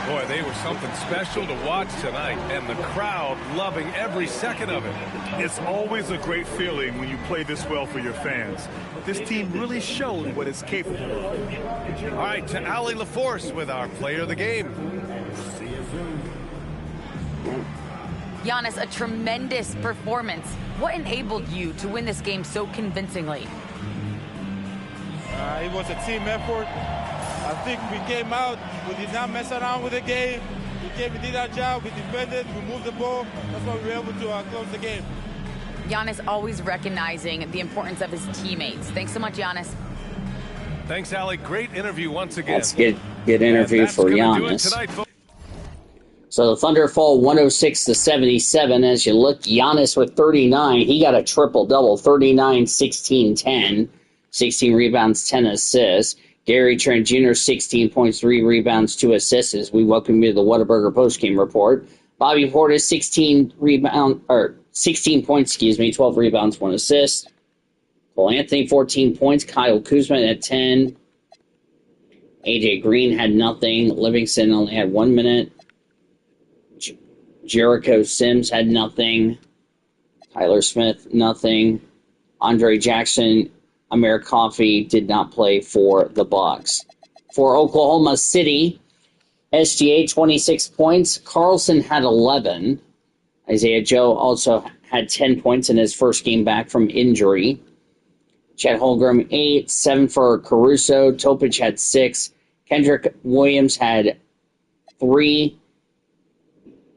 [SPEAKER 2] Boy, they were something special to watch tonight, and the crowd loving every second of it.
[SPEAKER 3] It's always a great feeling when you play this well for your fans. This team really showed what it's capable of.
[SPEAKER 2] All right, to Allie LaForce with our player of the game.
[SPEAKER 6] Giannis, a tremendous performance. What enabled you to win this game so convincingly?
[SPEAKER 10] It was a team effort. I think we came out, we did not mess around with the game. We did our job, we defended, we moved the ball. That's why we were able to close the game.
[SPEAKER 6] Giannis always recognizing the importance of his teammates. Thanks so much, Giannis.
[SPEAKER 2] Thanks, Allie. Great interview once again.
[SPEAKER 1] That's good interview for Giannis. So the Thunder fall 106-77. As you look, Giannis with 39. He got a triple-double, 39, 16, 10. 16 rebounds, 10 assists. Gary Trent Jr., 16 points, 3 rebounds, 2 assists. As we welcome you to the Whataburger postgame report. Bobby Portis, 16 points, 12 rebounds, 1 assist. Cole Anthony, 14 points. Kyle Kuzma at 10. AJ Green had nothing. Livingston only had 1 minute. Jericho Sims had nothing. Tyler Smith, nothing. Andre Jackson, Amir Coffey did not play for the Bucks. For Oklahoma City, SGA 26 points. Carlson had 11. Isaiah Joe also had 10 points in his first game back from injury. Chet Holmgren 8, 7 for Caruso. Topic had 6. Kendrick Williams had 3.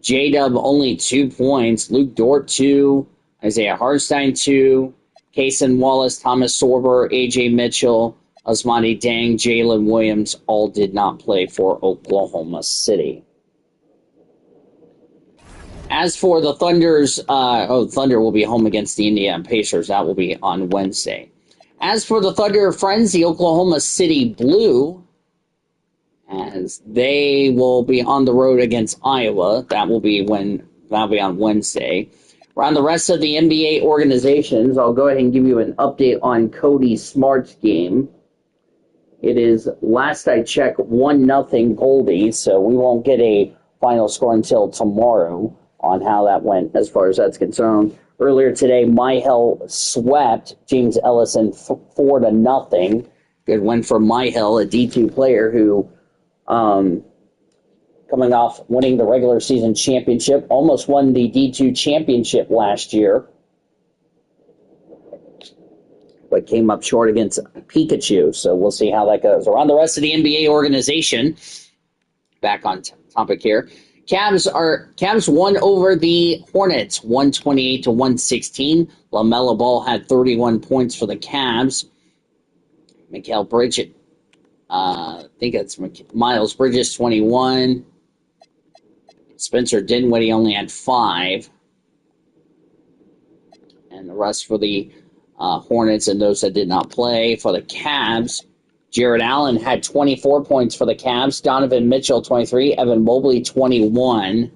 [SPEAKER 1] J-Dub only 2 points. Luke Dort 2. Isaiah Hartenstein 2. Kaysen Wallace, Thomas Sorber, A.J. Mitchell, Asmani Dang, Jalen Williams all did not play for Oklahoma City. As for the Thunder's, Thunder will be home against the Indiana Pacers. That will be on Wednesday. As for the Thunder friends, the Oklahoma City Blue, as they will be on the road against Iowa. That'll be on Wednesday. Around the rest of the NBA organizations, I'll go ahead and give you an update on Cody Smart's game. It is, last I checked, 1-0 Goldie, so we won't get a final score until tomorrow on how that went as far as that's concerned. Earlier today, Myhill swept James Ellison 4-0. Good win for Myhill, a D2 player who, coming off winning the regular season championship, almost won the D2 championship last year, but came up short against Pikachu. So we'll see how that goes. Around the rest of the NBA organization, back on topic here, Cavs won over the Hornets, 128-116. LaMelo Ball had 31 points for the Cavs. Mikal Bridges, I think it's Miles Bridges, 21. Spencer Dinwiddie only had 5. And the rest for the Hornets and those that did not play. For the Cavs, Jared Allen had 24 points for the Cavs. Donovan Mitchell, 23. Evan Mobley, 21.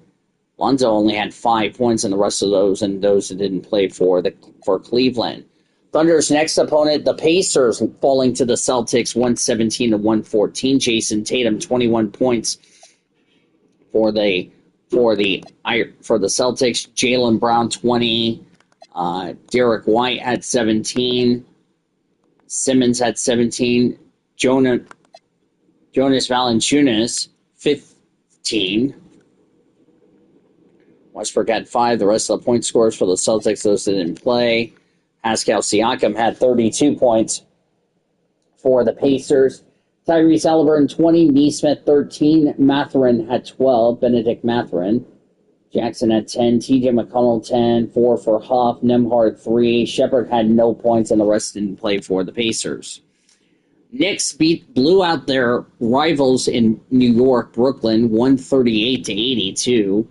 [SPEAKER 1] Lonzo only had 5 points, and the rest of those and those that didn't play for Cleveland. Thunder's next opponent, the Pacers, falling to the Celtics 117-114. Jason Tatum, 21 points for the Celtics. Jaylen Brown, 20. Derek White had 17. Simmons had 17. Jonas Valanciunas, 15. Westbrook had 5. The rest of the point scorers for the Celtics, those that didn't play. Pascal Siakam had 32 points for the Pacers. Tyrese Halliburton, 20. Neesmith, 13. Mathurin had 12. Benedict Mathurin. Jackson had 10, TJ McConnell 10, 4 for Huff, Nemhard 3. Shepard had no points, and the rest didn't play for the Pacers. Knicks blew out their rivals in New York, Brooklyn, 138-82.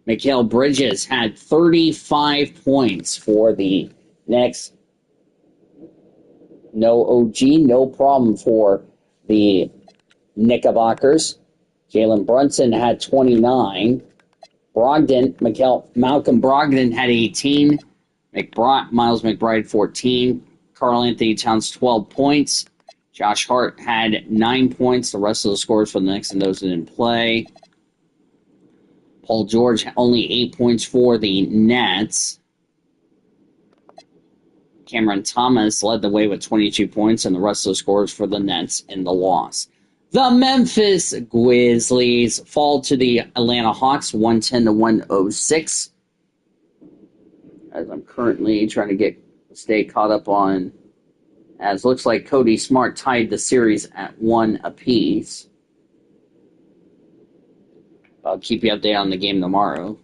[SPEAKER 1] Mikal Bridges had 35 points for the Knicks. No OG, no problem for the Knickerbockers. Jalen Brunson had 29. Malcolm Brogdon had 18. Miles McBride 14. Karl Anthony Towns 12 points. Josh Hart had 9 points. The rest of the scores for the Knicks and those that didn't play. Paul George only 8 points for the Nets. Cameron Thomas led the way with 22 points, and the rest of the scores for the Nets in the loss. The Memphis Grizzlies fall to the Atlanta Hawks 110-106. As I'm currently trying to stay caught up on, as looks like Cody Smart tied the series at 1 apiece. I'll keep you updated on the game tomorrow.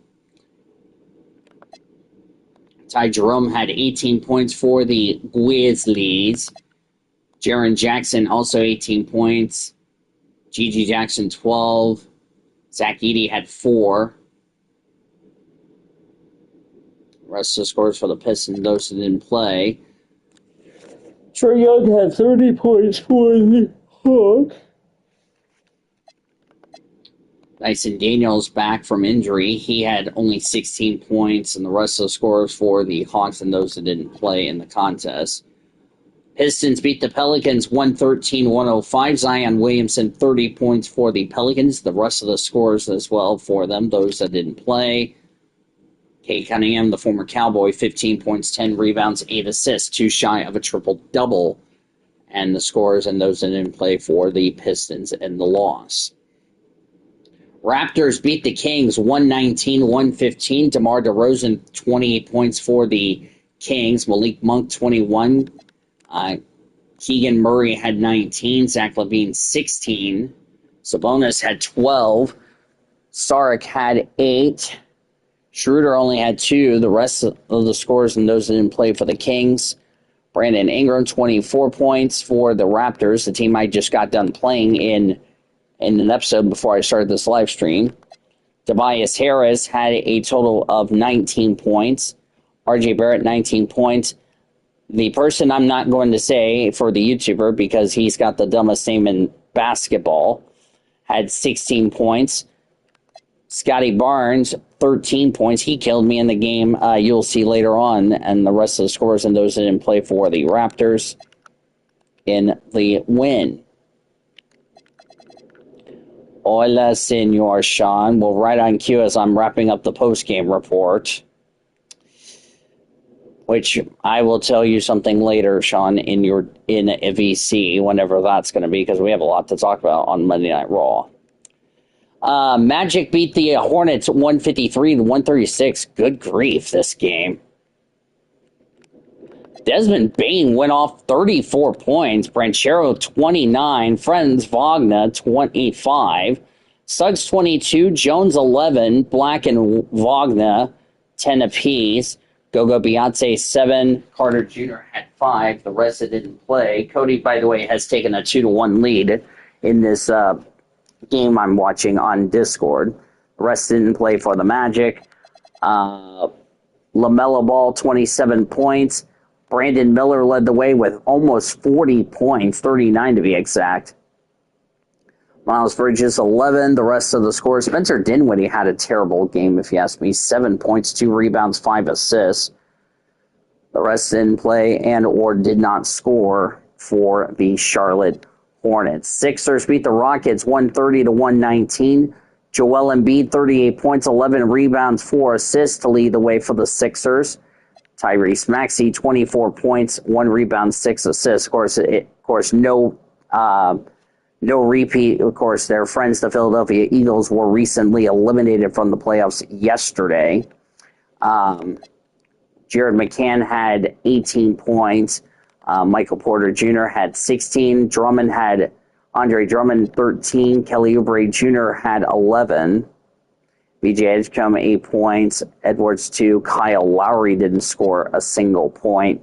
[SPEAKER 1] Ty Jerome had 18 points for the Grizzlies. Jaren Jackson also 18 points. Gigi Jackson 12. Zach Edey had 4. The rest of the scores for the Pistons, those who didn't play. Trae Young had 30 points for the Hawks. Dyson Daniels back from injury. He had only 16 points, and the rest of the scores for the Hawks and those that didn't play in the contest. Pistons beat the Pelicans 113-105. Zion Williamson 30 points for the Pelicans. The rest of the scores as well for them, those that didn't play. Kate Cunningham, the former Cowboy, 15 points, 10 rebounds, 8 assists, 2 shy of a triple-double. And the scores and those that didn't play for the Pistons in the loss. Raptors beat the Kings 119-115. DeMar DeRozan, 28 points for the Kings. Malik Monk, 21. Keegan Murray had 19. Zach LaVine, 16. Sabonis had 12. Saric had 8. Schroeder only had 2. The rest of the scores and those that didn't play for the Kings. Brandon Ingram, 24 points for the Raptors, the team I just got done playing in an episode before I started this live stream. Tobias Harris had a total of 19 points. RJ Barrett, 19 points. The person I'm not going to say for the YouTuber, because he's got the dumbest name in basketball, had 16 points. Scotty Barnes, 13 points. He killed me in the game. You'll see later on. And the rest of the scores and those that didn't play for the Raptors in the win. Hola, Senor Sean. Well, right on cue as I'm wrapping up the post-game report, which I will tell you something later, Sean, in a VC, whenever that's going to be, because we have a lot to talk about on Monday Night Raw. Magic beat the Hornets 153-136. Good grief, this game. Desmond Bain went off 34 points. Branchero, 29. Franz Wagner, 25. Suggs, 22. Jones, 11. Black and Wagner, 10 apiece. Gogo Beyonce, 7. Carter Jr. had 5. The rest that didn't play. Cody, by the way, has taken a 2-1 lead in this game I'm watching on Discord. The rest didn't play for the Magic. LaMelo Ball, 27 points. Brandon Miller led the way with almost 40 points, 39 to be exact. Miles Bridges, 11. The rest of the scores. Spencer Dinwiddie had a terrible game, if you ask me. 7 points, 2 rebounds, 5 assists. The rest didn't play and or did not score for the Charlotte Hornets. Sixers beat the Rockets 130-119. Joel Embiid, 38 points, 11 rebounds, 4 assists to lead the way for the Sixers. Tyrese Maxey, 24 points, 1 rebound, 6 assists. Of course, no repeat. Of course, their friends, the Philadelphia Eagles, were recently eliminated from the playoffs yesterday. Jared McCann had 18 points. Michael Porter Jr. had 16. Andre Drummond, 13. Kelly Oubre Jr. had 11. BJ Edgecombe, 8 points. Edwards, 2. Kyle Lowry didn't score a single point.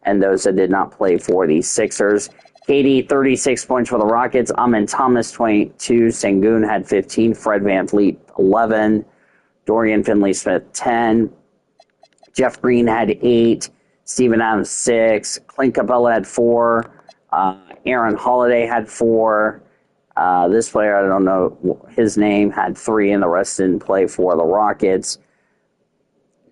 [SPEAKER 1] And those that did not play for the Sixers. KD, 36 points for the Rockets. Amin Thomas, 22. Sengun had 15. Fred VanVleet, 11. Dorian Finley-Smith, 10. Jeff Green had 8. Steven Adams, 6. Clint Capella had 4. Aaron Holiday had 4. This player, I don't know his name, had 3, and the rest didn't play for the Rockets.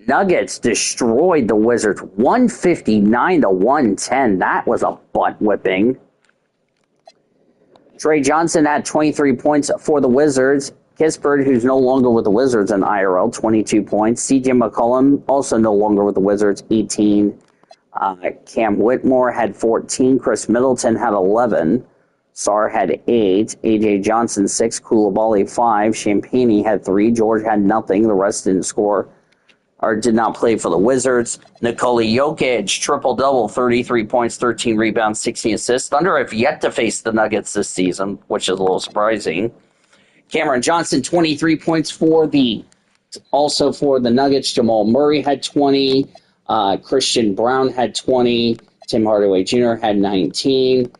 [SPEAKER 1] Nuggets destroyed the Wizards 159-110. That was a butt whipping. Trey Johnson had 23 points for the Wizards. Kispert, who's no longer with the Wizards in IRL, 22 points. CJ McCollum, also no longer with the Wizards, 18. Cam Whitmore had 14. Chris Middleton had 11. Sarr had 8. A.J. Johnson, 6. Koulibaly, 5. Champagny had 3. George had nothing. The rest didn't score or did not play for the Wizards. Nikola Jokic, triple-double, 33 points, 13 rebounds, 16 assists. Thunder have yet to face the Nuggets this season, which is a little surprising. Cameron Johnson, 23 points also for the Nuggets. Jamal Murray had 20. Christian Brown had 20. Tim Hardaway Jr. had 19.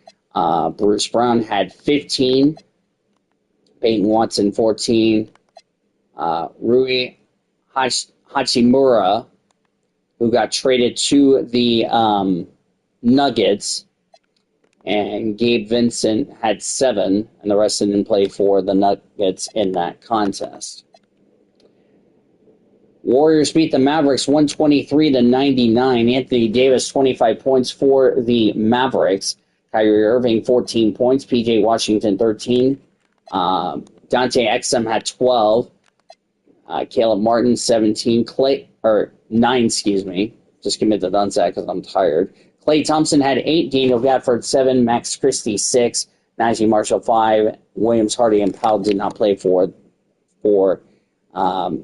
[SPEAKER 1] Bruce Brown had 15. Peyton Watson, 14. Rui Hachimura, who got traded to the Nuggets, and Gabe Vincent had 7, and the rest didn't play for the Nuggets in that contest. Warriors beat the Mavericks 123-99. Anthony Davis, 25 points for the Mavericks. Kyrie Irving, 14 points. P.J. Washington, 13. Dante Exum had 12. Caleb Martin, 17. 9, excuse me. Just commit the Dunsack because I'm tired. Klay Thompson had 8. Daniel Gafford, 7. Max Christie, 6. Najee Marshall, 5. Williams, Hardy, and Powell did not play for the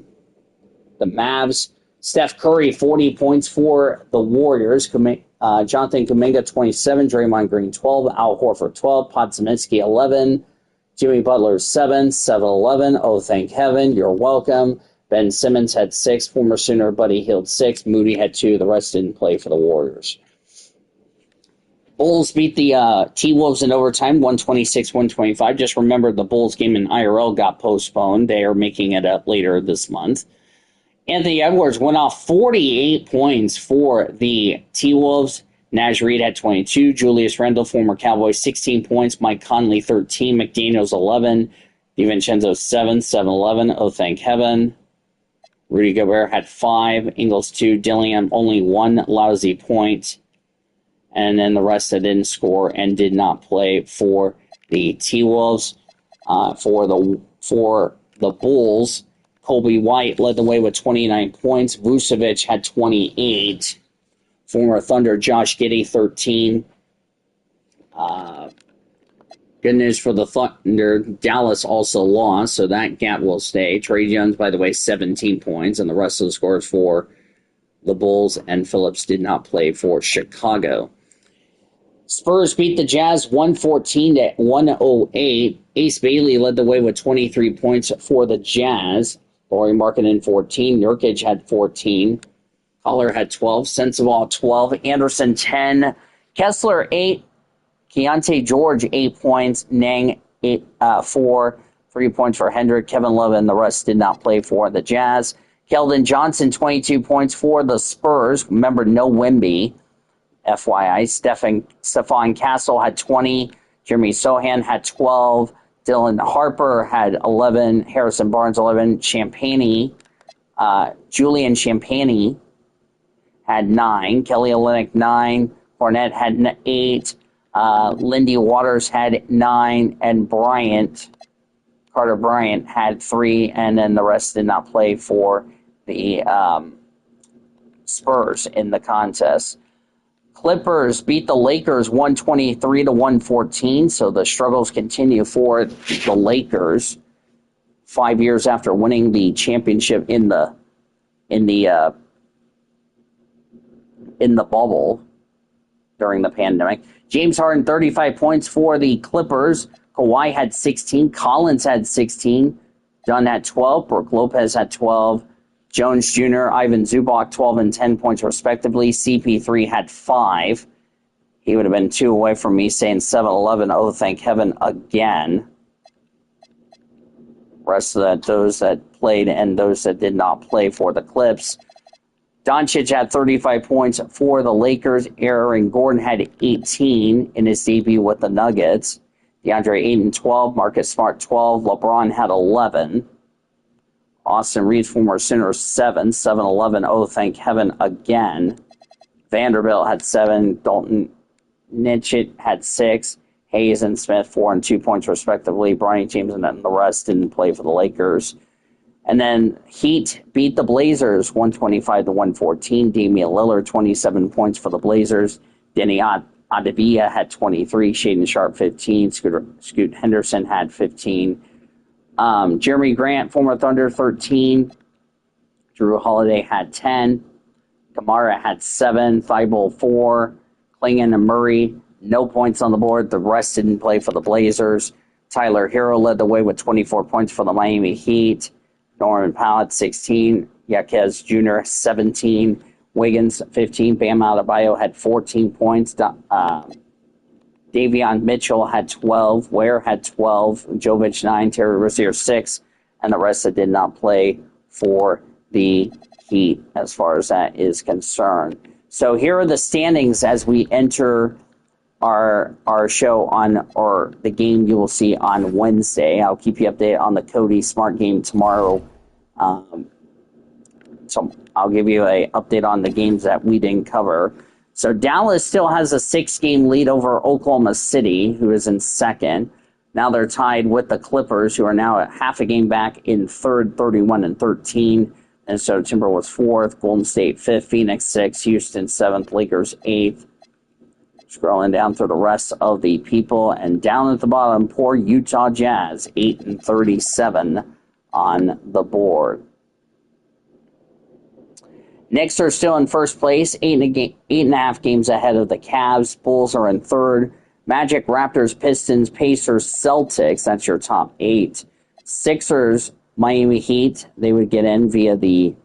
[SPEAKER 1] Mavs. Steph Curry, 40 points for the Warriors. Jonathan Kuminga, 27. Draymond Green, 12. Al Horford, 12. Podziemski, 11. Jimmy Butler, 7. 7-11. Oh, thank heaven. You're welcome. Ben Simmons had 6. Former Sooner Buddy Hield, 6. Moody had 2. The rest didn't play for the Warriors. Bulls beat the T-Wolves in overtime, 126-125. Just remember the Bulls game in IRL got postponed. They are making it up later this month. Anthony Edwards went off 48 points for the T-Wolves. Naj Reid had 22. Julius Randle, former Cowboy, 16 points. Mike Conley, 13. McDaniels, 11. DiVincenzo, 7. 7-11. Oh, thank heaven. Rudy Gobert had 5. Ingles, 2. Dillingham, only 1 lousy point. And then the rest that didn't score and did not play for the T-Wolves. For the Bulls, Colby White led the way with 29 points. Vucevic had 28. Former Thunder Josh Giddey, 13. Good news for the Thunder. Dallas also lost, so that gap will stay. Trey Jones, by the way, 17 points, and the rest of the scores for the Bulls, and Phillips did not play for Chicago. Spurs beat the Jazz 114-108. Ace Bailey led the way with 23 points for the Jazz. Lauri Markkanen, 14. Nurkic had 14. Collar had 12. Sensabaugh, 12. Anderson, 10. Kessler, 8. Keontae George, 8 points. Nang, 4. 3 points for Hendrick. Kevin Love and the rest did not play for the Jazz. Keldon Johnson, 22 points for the Spurs. Remember, no Wemby. FYI. Stephon Castle had 20. Jeremy Sohan had 12. Dylan Harper had 11. Harrison Barnes, 11. Julian Champagny had 9. Kelly Olynyk, 9. Fournette had 8. Lindy Waters had 9. And Carter Bryant had 3. And then the rest did not play for the Spurs in the contest. Clippers beat the Lakers 123-114, so the struggles continue for the Lakers 5 years after winning the championship in the bubble during the pandemic. James Harden, 35 points for the Clippers. Kawhi had 16. Collins had 16. Dunn had 12. Brooke Lopez had 12. Jones Jr., Ivan Zubak, 12 and 10 points respectively. CP3 had 5. He would have been 2 away from me saying 7-11. Oh, thank heaven again. Rest of that, those that played and those that did not play for the Clips. Doncic had 35 points for the Lakers. Aaron Gordon had 18 in his debut with the Nuggets. DeAndre Ayton, 12. Marcus Smart, 12. LeBron had 11. Austin Reeves, former Sooner, 7. 7-11. Oh, thank heaven again. Vanderbilt had 7. Dalton Nitchett had 6. Hayes and Smith, 4 and 2 points respectively. Bronny James and the rest didn't play for the Lakers. And then Heat beat the Blazers 125-114. Damian Lillard, 27 points for the Blazers. Denny Adebia had 23. Shaedon Sharpe, 15. Scoot Henderson had 15. Jeremy Grant, former Thunder, 13. Drew Holiday had 10. Kamara had 7. Thibault, 4. Klingon and Murray, no points on the board. The rest didn't play for the Blazers. Tyler Hero led the way with 24 points for the Miami Heat. Norman Powell, 16. Jaquez Jr., 17. Wiggins, 15. Bam Adebayo had 14 points. Davion Mitchell had 12. Ware had 12. Jovic, 9. Terry Rozier, 6. And the rest that did not play for the Heat as far as that is concerned. So here are the standings as we enter our show or the game you will see on Wednesday. I'll keep you updated on the Cody Smart game tomorrow. So I'll give you an update on the games that we didn't cover. So Dallas still has a 6-game lead over Oklahoma City, who is in second. Now they're tied with the Clippers, who are now at half a game back in third, 31-13. And so Timberwolves 4th, Golden State 5th, Phoenix 6th, Houston 7th, Lakers 8th. Scrolling down through the rest of the people, and down at the bottom, poor Utah Jazz, 8-37 on the board. Knicks are still in first place, 8.5 games ahead of the Cavs. Bulls are in third. Magic, Raptors, Pistons, Pacers, Celtics, that's your top 8. Sixers, Miami Heat, they would get in via the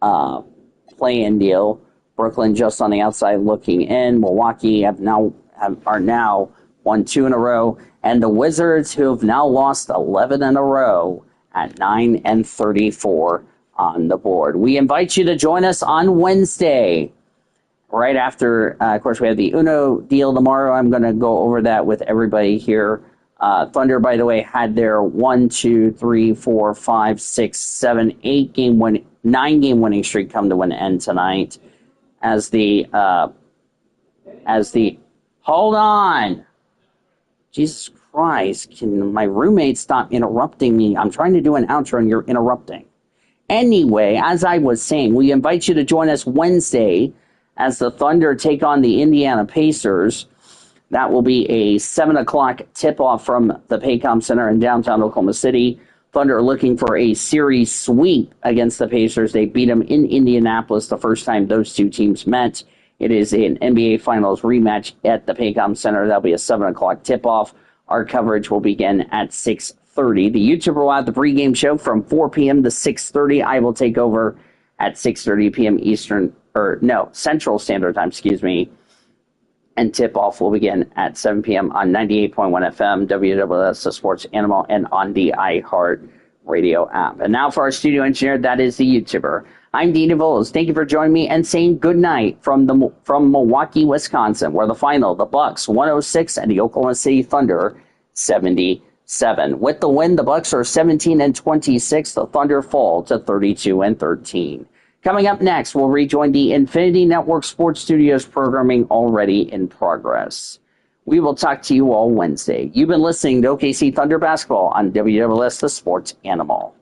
[SPEAKER 1] play-in deal. Brooklyn just on the outside looking in. Milwaukee are now won 2 in a row. And the Wizards, who have now lost 11 in a row at 9-34 on the board. We invite you to join us on Wednesday. Right after, of course, we have the Uno deal tomorrow. I'm going to go over that with everybody here. Thunder, by the way, had their 9-game winning streak come to an end tonight. Hold on. Jesus Christ, can my roommate stop interrupting me? I'm trying to do an outro and you're interrupting. Anyway, as I was saying, we invite you to join us Wednesday as the Thunder take on the Indiana Pacers. That will be a 7 o'clock tip-off from the Paycom Center in downtown Oklahoma City. Thunder are looking for a series sweep against the Pacers. They beat them in Indianapolis the first time those two teams met. It is an NBA Finals rematch at the Paycom Center. That'll be a 7 o'clock tip-off. Our coverage will begin at 6:30. The YouTuber will have the pregame show from 4 p.m. to 6:30. I will take over at 6:30 p.m. Central Standard Time, And tip-off will begin at 7 p.m. on 98.1 FM, WWS, the Sports Animal, and on the iHeart Radio app. And now for our studio engineer, that is the YouTuber. I'm Dean DeVos. Thank you for joining me and saying good night from Milwaukee, Wisconsin, where the final, the Bucks 106 and the Oklahoma City Thunder 77. With the win, the Bucks are 17-26. The Thunder fall to 32-13. Coming up next, we'll rejoin the Infinity Network Sports Studios programming already in progress. We will talk to you all Wednesday. You've been listening to OKC Thunder Basketball on WWS, the Sports Animal.